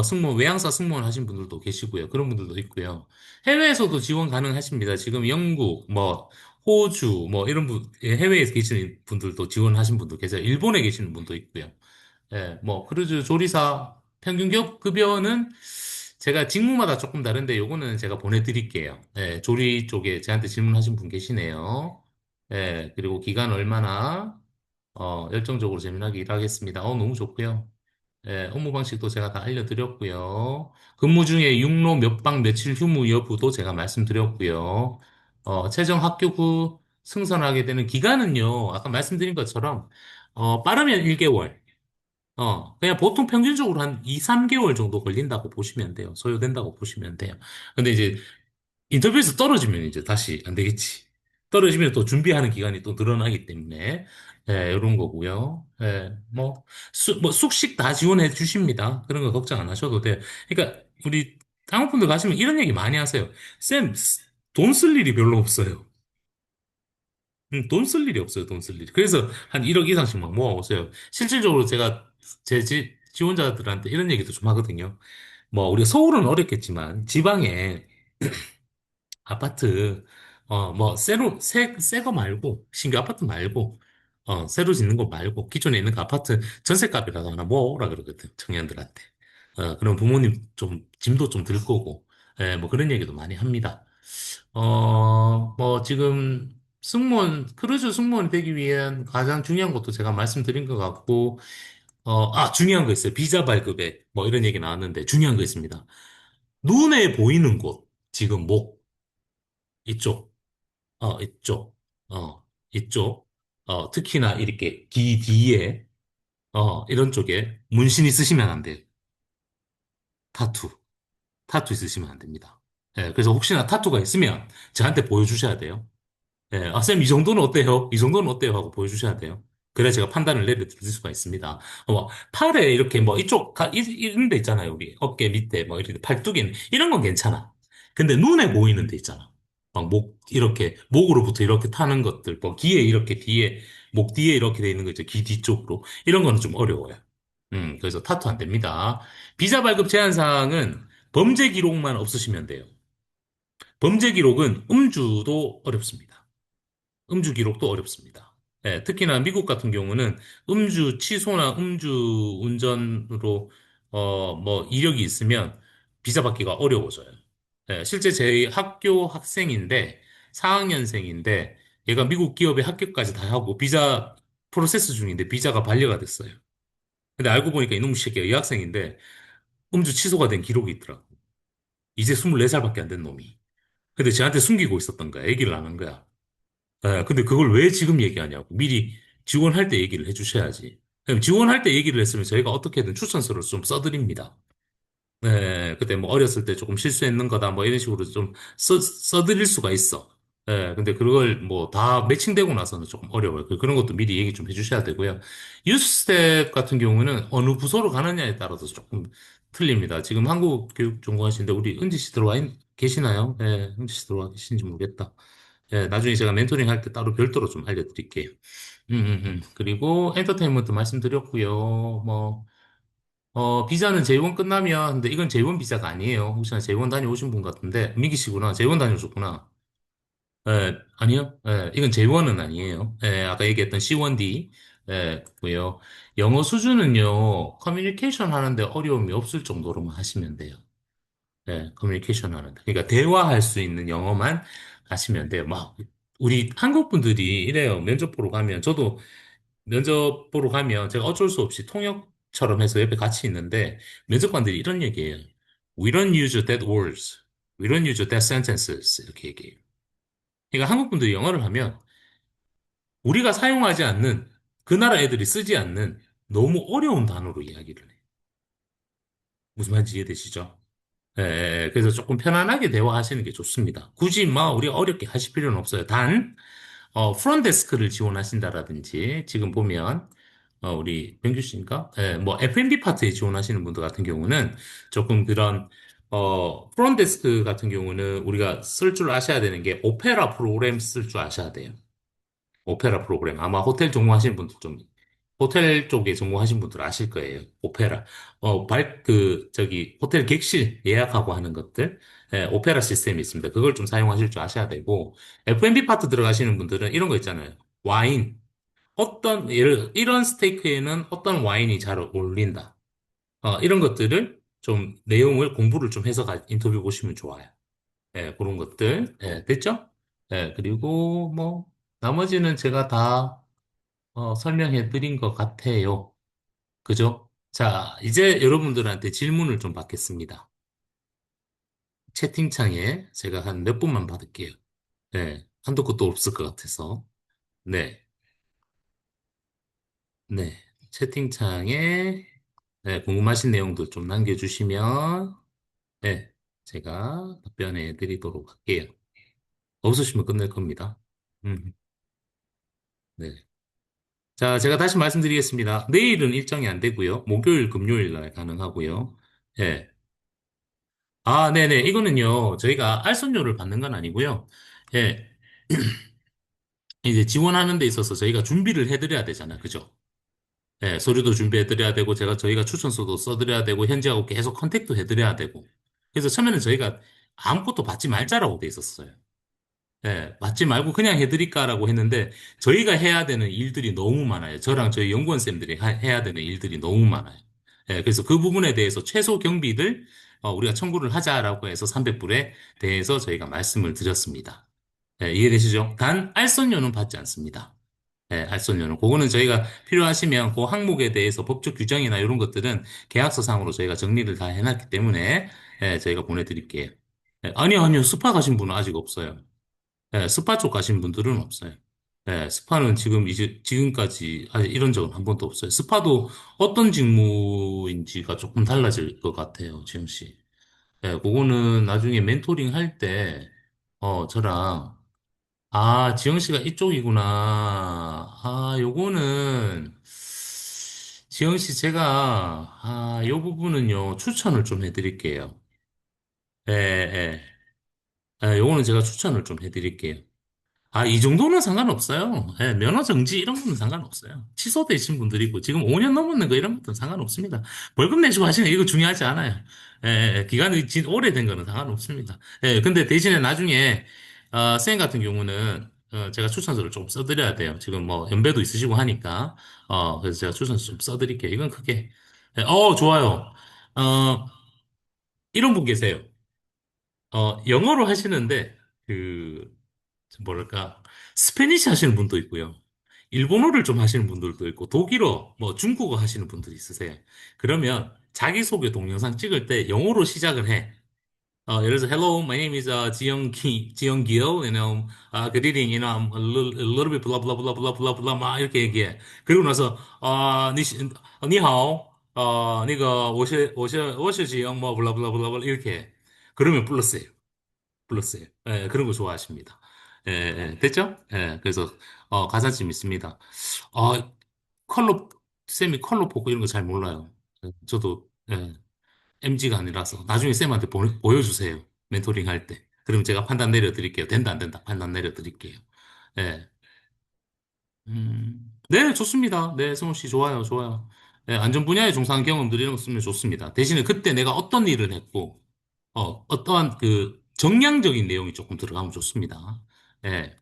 S1: 승무원, 외항사 승무원 하신 분들도 계시고요. 그런 분들도 있고요. 해외에서도 지원 가능하십니다. 지금 영국, 뭐, 호주, 뭐, 이런 해외에 계시는 분들도 지원하신 분도 계세요. 일본에 계시는 분도 있고요. 뭐, 크루즈 조리사 평균 급여는 제가 직무마다 조금 다른데, 요거는 제가 보내드릴게요. 조리 쪽에 저한테 질문하신 분 계시네요. 그리고 기간 얼마나, 열정적으로 재미나게 일하겠습니다. 너무 좋고요. 업무 방식도 제가 다 알려드렸고요. 근무 중에 육로 몇 박 며칠 휴무 여부도 제가 말씀드렸고요. 최종 합격 후 승선하게 되는 기간은요, 아까 말씀드린 것처럼, 빠르면 1개월, 그냥 보통 평균적으로 한 2, 3개월 정도 걸린다고 보시면 돼요. 소요된다고 보시면 돼요. 근데 이제 인터뷰에서 떨어지면 이제 다시 안 되겠지. 떨어지면 또 준비하는 기간이 또 늘어나기 때문에, 예, 이런 거고요. 예, 뭐, 숙식 다 지원해 주십니다. 그런 거 걱정 안 하셔도 돼요. 그러니까, 우리 한국분들 가시면 이런 얘기 많이 하세요. 쌤, 돈 쓸 일이 별로 없어요. 돈 쓸 일이 없어요, 돈 쓸 일이. 그래서 한 1억 이상씩 막 모아오세요. 실질적으로 제가 제 지원자들한테 이런 얘기도 좀 하거든요. 뭐, 우리가 서울은 어렵겠지만, 지방에 아파트, 뭐, 새 거 말고, 신규 아파트 말고, 새로 짓는 거 말고, 기존에 있는 그 아파트 전셋값이라도 하나 모으라 그러거든, 청년들한테. 그럼 부모님 좀, 짐도 좀 들 거고, 예, 뭐 그런 얘기도 많이 합니다. 뭐, 지금, 크루즈 승무원 되기 위한 가장 중요한 것도 제가 말씀드린 것 같고, 중요한 거 있어요. 비자 발급에, 뭐 이런 얘기 나왔는데, 중요한 거 있습니다. 눈에 보이는 곳, 지금 목, 이쪽. 이쪽, 이쪽, 특히나 이렇게 귀 뒤에, 이런 쪽에 문신 있으시면 안 돼요. 타투. 타투 있으시면 안 됩니다. 예, 그래서 혹시나 타투가 있으면 저한테 보여주셔야 돼요. 예, 쌤, 이 정도는 어때요? 이 정도는 어때요? 하고 보여주셔야 돼요. 그래야 제가 판단을 내려드릴 수가 있습니다. 팔에 이렇게 뭐 이런 데 있잖아요. 우리 어깨 밑에 뭐 이렇게 팔뚝에 이런 건 괜찮아. 근데 눈에 보이는 데 있잖아. 막 이렇게, 목으로부터 이렇게 타는 것들, 뭐 귀에 이렇게 뒤에, 목 뒤에 이렇게 돼 있는 거 있죠. 귀 뒤쪽으로. 이런 거는 좀 어려워요. 그래서 타투 안 됩니다. 비자 발급 제한 사항은 범죄 기록만 없으시면 돼요. 범죄 기록은 음주도 어렵습니다. 음주 기록도 어렵습니다. 예, 특히나 미국 같은 경우는 음주 취소나 음주 운전으로 뭐 이력이 있으면 비자 받기가 어려워져요. 예, 실제 제 학교 학생인데 4학년생인데 얘가 미국 기업에 합격까지 다 하고 비자 프로세스 중인데 비자가 반려가 됐어요. 근데 알고 보니까 이놈 새끼가 여학생인데 음주 취소가 된 기록이 있더라고. 이제 24살밖에 안 된 놈이. 근데 쟤한테 숨기고 있었던 거야. 얘기를 안 한 거야. 근데 그걸 왜 지금 얘기하냐고. 미리 지원할 때 얘기를 해주셔야지. 그럼 지원할 때 얘기를 했으면 저희가 어떻게든 추천서를 좀 써드립니다. 네, 그때 뭐 어렸을 때 조금 실수했는 거다, 뭐 이런 식으로 좀 써드릴 수가 있어. 근데 그걸 뭐 다 매칭되고 나서는 조금 어려워요. 그런 것도 미리 얘기 좀 해주셔야 되고요. 유스텝 같은 경우는 어느 부서로 가느냐에 따라서 조금 틀립니다. 지금 한국 교육 전공하시는데 우리 은지 씨 계시나요? 네, 은지 씨 들어와 계신지 모르겠다. 나중에 제가 멘토링 할 때 따로 별도로 좀 알려드릴게요. 그리고 엔터테인먼트 말씀드렸고요. 뭐, 비자는 J1 끝나면, 근데 이건 J1 비자가 아니에요. 혹시나 J1 다녀오신 분 같은데, 미기 씨구나. J1 다녀오셨구나. 아니요. 이건 J1은 아니에요. 아까 얘기했던 C1D. 고요. 영어 수준은요, 커뮤니케이션 하는데 어려움이 없을 정도로만 하시면 돼요. 커뮤니케이션 하는데. 그러니까 대화할 수 있는 영어만 하시면 돼요. 막, 우리 한국 분들이 이래요. 면접 보러 가면, 저도 면접 보러 가면 제가 어쩔 수 없이 통역처럼 해서 옆에 같이 있는데 면접관들이 이런 얘기해요. We don't use that words. We don't use that sentences. 이렇게 얘기해요. 그러니까 한국 분들이 영어를 하면 우리가 사용하지 않는 그 나라 애들이 쓰지 않는 너무 어려운 단어로 이야기를 해요. 무슨 말인지 이해되시죠? 그래서 조금 편안하게 대화하시는 게 좋습니다. 굳이 뭐 우리가 어렵게 하실 필요는 없어요. 프론데스크를 지원하신다라든지, 지금 보면, 우리 병규 씨인가? 뭐, F&B 파트에 지원하시는 분들 같은 경우는 조금 그런, 프론데스크 같은 경우는 우리가 쓸 줄 아셔야 되는 게 오페라 프로그램 쓸 줄 아셔야 돼요. 오페라 프로그램. 아마 호텔 전공하시는 분들 호텔 쪽에 전공하신 분들 아실 거예요. 오페라. 호텔 객실 예약하고 하는 것들. 오페라 시스템이 있습니다. 그걸 좀 사용하실 줄 아셔야 되고, F&B 파트 들어가시는 분들은 이런 거 있잖아요. 와인. 이런 스테이크에는 어떤 와인이 잘 어울린다. 이런 것들을 좀 내용을 공부를 좀 해서 인터뷰 보시면 좋아요. 그런 것들. 됐죠? 그리고 뭐, 나머지는 제가 다 설명해 드린 것 같아요. 그죠? 자, 이제 여러분들한테 질문을 좀 받겠습니다. 채팅창에 제가 한 몇 분만 받을게요. 한도 끝도 없을 것 같아서. 네, 네. 채팅창에 네, 궁금하신 내용도 좀 남겨주시면 네, 제가 답변해 드리도록 할게요. 없으시면 끝낼 겁니다. 음, 네. 자, 제가 다시 말씀드리겠습니다. 내일은 일정이 안 되고요. 목요일, 금요일 날 가능하고요. 예. 아, 네네. 이거는요, 저희가 알선료를 받는 건 아니고요. 예. 이제 지원하는 데 있어서 저희가 준비를 해드려야 되잖아요. 그죠? 예, 서류도 준비해드려야 되고, 저희가 추천서도 써드려야 되고, 현지하고 계속 컨택도 해드려야 되고. 그래서 처음에는 저희가 아무것도 받지 말자라고 돼 있었어요. 예, 받지 말고 그냥 해드릴까라고 했는데, 저희가 해야 되는 일들이 너무 많아요. 저랑 저희 연구원쌤들이 해야 되는 일들이 너무 많아요. 예, 그래서 그 부분에 대해서 최소 경비를 우리가 청구를 하자라고 해서 300불에 대해서 저희가 말씀을 드렸습니다. 예, 이해되시죠? 단, 알선료는 받지 않습니다. 예, 알선료는. 그거는 저희가 필요하시면 그 항목에 대해서 법적 규정이나 이런 것들은 계약서상으로 저희가 정리를 다 해놨기 때문에 예, 저희가 보내드릴게요. 예, 아니요. 스파 가신 분은 아직 없어요. 예, 스파 쪽 가신 분들은 없어요. 예, 스파는 지금까지 아직 이런 적은 한 번도 없어요. 스파도 어떤 직무인지가 조금 달라질 것 같아요, 지영 씨. 예, 그거는 나중에 멘토링 할 때, 저랑, 아, 지영 씨가 이쪽이구나. 요거는, 지영 씨 요 부분은요, 추천을 좀 해드릴게요. 예, 예. 요거는 제가 추천을 좀 해드릴게요. 이 정도는 상관없어요. 예, 면허 정지 이런 거는 상관없어요. 취소되신 분들이고, 지금 5년 넘었는 거 이런 것도 상관없습니다. 벌금 내시고 하시는 거 이거 중요하지 않아요. 기간이 오래된 거는 상관없습니다. 근데 대신에 나중에, 쌤 같은 경우는, 제가 추천서를 좀 써드려야 돼요. 지금 뭐, 연배도 있으시고 하니까, 그래서 제가 추천서 좀 써드릴게요. 이건 크게. 좋아요. 어, 이런 분 계세요. 영어로 하시는데, 그, 뭐랄까, 스페니시 하시는 분도 있고요. 일본어를 좀 하시는 분들도 있고, 독일어, 뭐 중국어 하시는 분들이 있으세요. 그러면 자기소개 동영상 찍을 때 영어로 시작을 해. 예를 들어서, Hello, my name is 지영기요, good evening, I'm a little bit blah blah blah blah blah blah 막 이렇게 얘기해. 그리고 나서, 니하오, 我是지영 뭐 blah blah blah blah 이렇게 해. 그러면 플러스예요. 플러스예요. 그런 거 좋아하십니다. 됐죠? 그래서 가산점 있습니다. 어, 컬러 쌤이 컬러 포크 이런 거 잘 몰라요. 저도 MG가 아니라서 나중에 쌤한테 보여주세요. 멘토링 할 때. 그럼 제가 판단 내려드릴게요. 된다 안 된다 판단 내려드릴게요. 예. 네, 좋습니다. 네, 성우 씨 좋아요, 좋아요. 안전 분야에 종사한 경험들 이런 거 쓰면 좋습니다. 대신에 그때 내가 어떤 일을 했고 어떠한 그 정량적인 내용이 조금 들어가면 좋습니다. 예.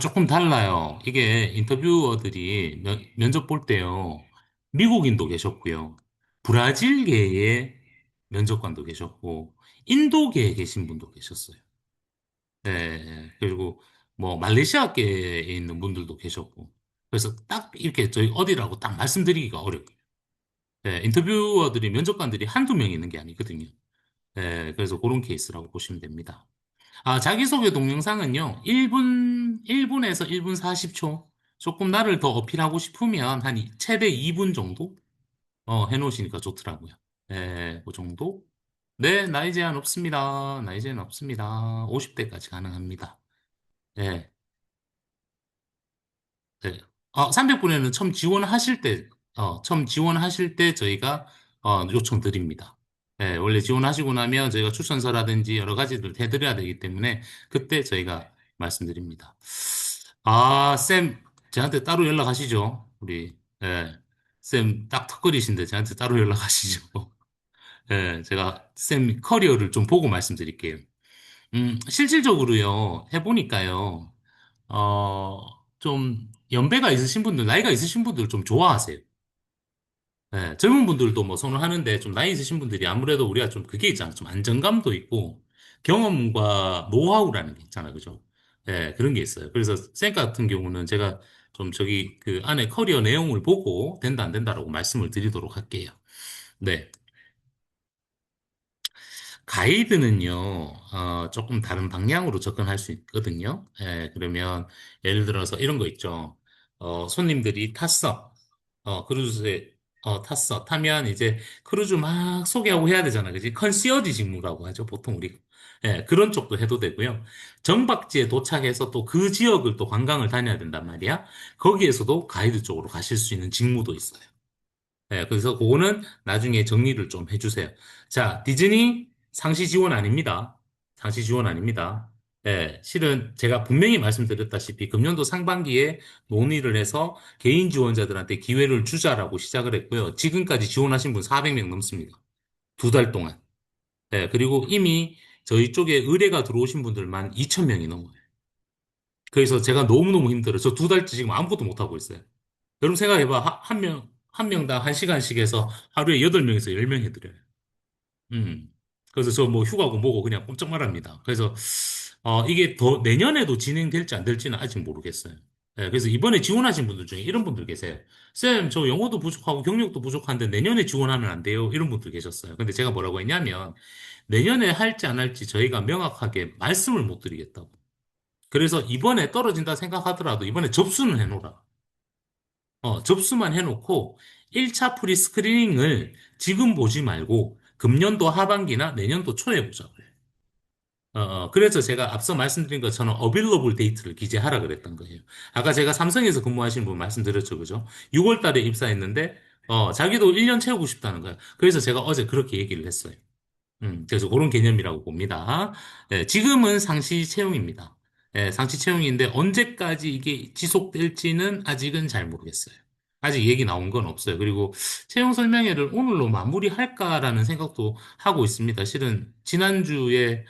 S1: 조금 달라요. 이게 인터뷰어들이 면접 볼 때요. 미국인도 계셨고요. 브라질계의 면접관도 계셨고, 인도계에 계신 분도 계셨어요. 예, 예. 그리고 뭐 말레이시아계에 있는 분들도 계셨고. 그래서 딱 이렇게 저희 어디라고 딱 말씀드리기가 어려워요. 인터뷰어들이, 면접관들이 한두 명 있는 게 아니거든요. 그래서 그런 케이스라고 보시면 됩니다. 자기소개 동영상은요, 1분에서 1분 40초. 조금 나를 더 어필하고 싶으면 한 최대 2분 정도? 해놓으시니까 좋더라고요. 그 정도? 네, 나이 제한 없습니다. 나이 제한 없습니다. 50대까지 가능합니다. 예. 네. 300분에는 처음 지원하실 때 저희가 요청드립니다. 원래 지원하시고 나면 저희가 추천서라든지 여러 가지를 해드려야 되기 때문에 그때 저희가 말씀드립니다. 쌤, 저한테 따로 연락하시죠. 쌤 딱 턱걸이신데 저한테 따로 연락하시죠. 제가 쌤 커리어를 좀 보고 말씀드릴게요. 실질적으로요, 해보니까요, 좀 연배가 있으신 분들, 나이가 있으신 분들 좀 좋아하세요. 젊은 분들도 뭐 선호하는데 좀 나이 있으신 분들이 아무래도 우리가 좀 그게 있잖아. 좀 안정감도 있고 경험과 노하우라는 게 있잖아. 그죠? 그런 게 있어요. 그래서 쌤 같은 경우는 제가 좀 저기 그 안에 커리어 내용을 보고 된다 안 된다라고 말씀을 드리도록 할게요. 네. 가이드는요, 조금 다른 방향으로 접근할 수 있거든요. 예, 그러면 예를 들어서 이런 거 있죠. 손님들이 탔어. 크루즈에, 탔어. 타면 이제 크루즈 막 소개하고 해야 되잖아. 그지? 컨시어지 직무라고 하죠. 보통 우리. 예, 그런 쪽도 해도 되고요. 정박지에 도착해서 또 그 지역을 또 관광을 다녀야 된단 말이야. 거기에서도 가이드 쪽으로 가실 수 있는 직무도 있어요. 네, 그래서 그거는 나중에 정리를 좀 해주세요. 자, 디즈니 상시 지원 아닙니다. 상시 지원 아닙니다. 예, 실은 제가 분명히 말씀드렸다시피 금년도 상반기에 논의를 해서 개인 지원자들한테 기회를 주자라고 시작을 했고요. 지금까지 지원하신 분 400명 넘습니다. 2달 동안. 예, 그리고 이미 저희 쪽에 의뢰가 들어오신 분들만 2,000명이 넘어요. 그래서 제가 너무너무 힘들어요. 저 2달째 지금 아무것도 못하고 있어요. 여러분 생각해봐. 한 명당 1시간씩 해서 하루에 8명에서 10명 해드려요. 음. 그래서 저 뭐 휴가고 뭐고 그냥 꼼짝 말합니다. 그래서, 이게 더 내년에도 진행될지 안 될지는 아직 모르겠어요. 예, 그래서 이번에 지원하신 분들 중에 이런 분들 계세요. 쌤, 저 영어도 부족하고 경력도 부족한데 내년에 지원하면 안 돼요? 이런 분들 계셨어요. 근데 제가 뭐라고 했냐면, 내년에 할지 안 할지 저희가 명확하게 말씀을 못 드리겠다고. 그래서 이번에 떨어진다 생각하더라도 이번에 접수는 해놓으라. 접수만 해놓고 1차 프리스크리닝을 지금 보지 말고 금년도 하반기나 내년도 초에 보자고요. 그래서 제가 앞서 말씀드린 것처럼 어빌러블 데이트를 기재하라 그랬던 거예요. 아까 제가 삼성에서 근무하신 분 말씀드렸죠, 그죠? 6월 달에 입사했는데, 자기도 1년 채우고 싶다는 거예요. 그래서 제가 어제 그렇게 얘기를 했어요. 그래서 그런 개념이라고 봅니다. 예, 지금은 상시 채용입니다. 예, 상시 채용인데 언제까지 이게 지속될지는 아직은 잘 모르겠어요. 아직 얘기 나온 건 없어요. 그리고 채용 설명회를 오늘로 마무리할까라는 생각도 하고 있습니다. 실은 지난주에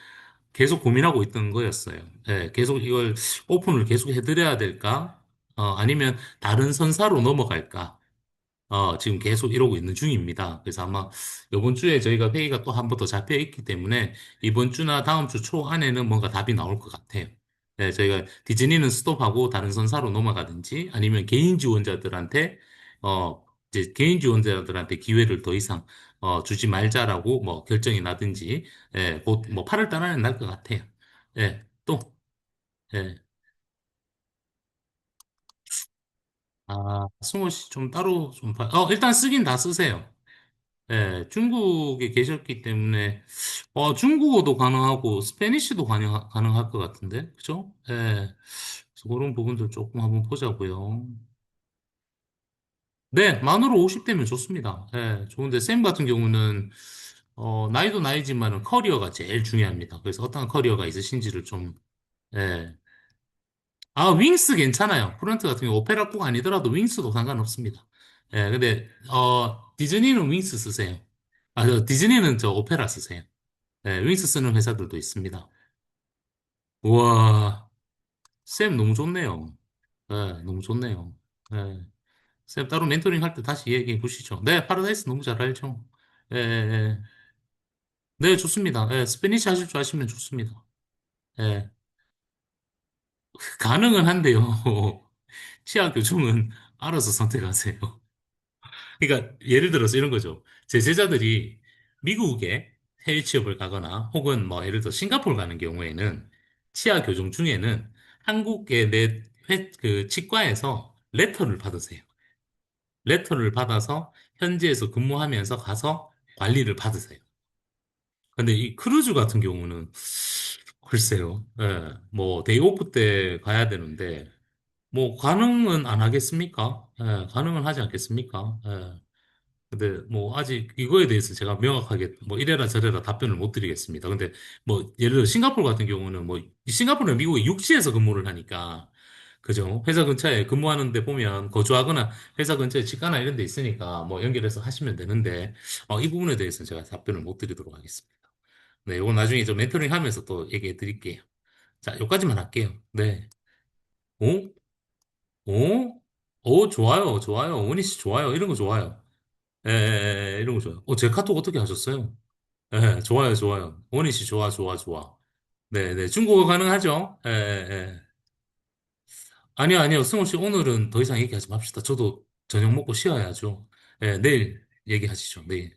S1: 계속 고민하고 있던 거였어요. 예, 계속 이걸 오픈을 계속 해드려야 될까? 아니면 다른 선사로 넘어갈까? 지금 계속 이러고 있는 중입니다. 그래서 아마 이번 주에 저희가 회의가 또 한 번 더 잡혀 있기 때문에 이번 주나 다음 주 초 안에는 뭔가 답이 나올 것 같아요. 네, 저희가 디즈니는 스톱하고 다른 선사로 넘어가든지 아니면 개인 지원자들한테, 이제 개인 지원자들한테 기회를 더 이상, 주지 말자라고 뭐 결정이 나든지, 예, 곧 뭐 8월 달 안에 날 것 같아요. 예, 또, 예. 승호 씨 좀 따로 좀 일단 쓰긴 다 쓰세요. 예, 중국에 계셨기 때문에, 중국어도 가능하고, 스페니쉬도 가능할 것 같은데, 그죠? 예, 그래서 그런 부분들 조금 한번 보자고요. 네, 만으로 50대면 좋습니다. 예, 좋은데, 쌤 같은 경우는, 나이도 나이지만은 커리어가 제일 중요합니다. 그래서 어떤 커리어가 있으신지를 좀, 예. 윙스 괜찮아요. 프런트 같은 경우 오페라 꼭 아니더라도 윙스도 상관없습니다. 예, 근데, 디즈니는 윙스 쓰세요. 디즈니는 저 오페라 쓰세요. 네, 윙스 쓰는 회사들도 있습니다. 우와, 쌤 너무 좋네요. 네, 너무 좋네요. 네, 쌤 따로 멘토링 할 때 다시 얘기해 보시죠. 네, 파라다이스 너무 잘 알죠. 예, 예, 예. 네, 좋습니다. 예, 스페니시 하실 줄 아시면 좋습니다. 예, 가능은 한데요. 치아 교정은 알아서 선택하세요. 그러니까 예를 들어서 이런 거죠. 제 제자들이 미국에 해외 취업을 가거나 혹은 뭐 예를 들어 싱가포르 가는 경우에는 치아 교정 중에는 한국의 그 치과에서 레터를 받으세요. 레터를 받아서 현지에서 근무하면서 가서 관리를 받으세요. 근데 이 크루즈 같은 경우는 글쎄요. 예, 뭐 데이 오프 때 가야 되는데 뭐 가능은 안 하겠습니까? 예, 가능은 하지 않겠습니까? 예. 근데 뭐 아직 이거에 대해서 제가 명확하게 뭐 이래라 저래라 답변을 못 드리겠습니다. 근데 뭐 예를 들어 싱가포르 같은 경우는 뭐 싱가포르는 미국의 육지에서 근무를 하니까 그죠? 회사 근처에 근무하는데 보면 거주하거나 회사 근처에 직가나 이런 데 있으니까 뭐 연결해서 하시면 되는데 이 부분에 대해서는 제가 답변을 못 드리도록 하겠습니다. 네, 이건 나중에 좀 멘토링 하면서 또 얘기해 드릴게요. 자, 여기까지만 할게요. 네. 오? 오? 오, 좋아요, 좋아요. 원희 씨 좋아요. 이런 거 좋아요. 예, 예, 예, 이런 거 좋아요. 제 카톡 어떻게 하셨어요? 예, 좋아요, 좋아요. 원희 씨 좋아, 좋아, 좋아. 네, 네. 중국어 가능하죠? 예, 예, 예. 아니요, 아니요. 승호 씨 오늘은 더 이상 얘기하지 맙시다. 저도 저녁 먹고 쉬어야죠. 예, 내일 얘기하시죠, 내일.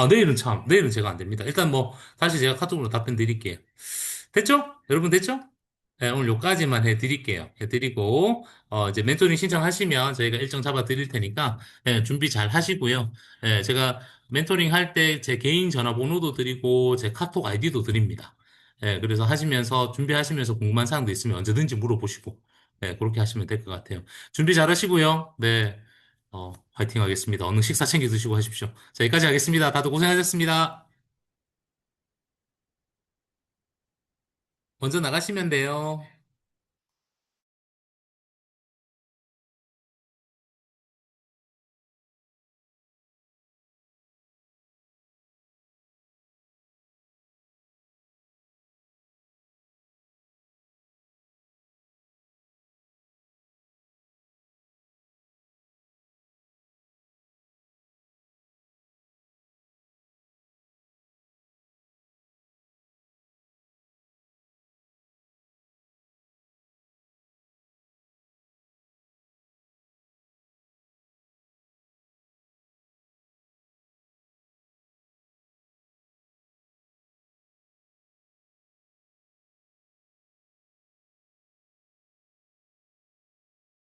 S1: 내일은 제가 안 됩니다. 일단 뭐, 다시 제가 카톡으로 답변 드릴게요. 됐죠? 여러분 됐죠? 네, 오늘 요까지만 해드릴게요. 해드리고, 이제 멘토링 신청하시면 저희가 일정 잡아 드릴 테니까, 준비 잘 하시고요. 제가 멘토링 할 때 제 개인 전화번호도 드리고, 제 카톡 아이디도 드립니다. 그래서 준비하시면서 궁금한 사항도 있으면 언제든지 물어보시고, 그렇게 하시면 될 것 같아요. 준비 잘 하시고요. 네, 화이팅 하겠습니다. 얼른 식사 챙겨 드시고 하십시오. 자, 여기까지 하겠습니다. 다들 고생하셨습니다. 먼저 나가시면 돼요.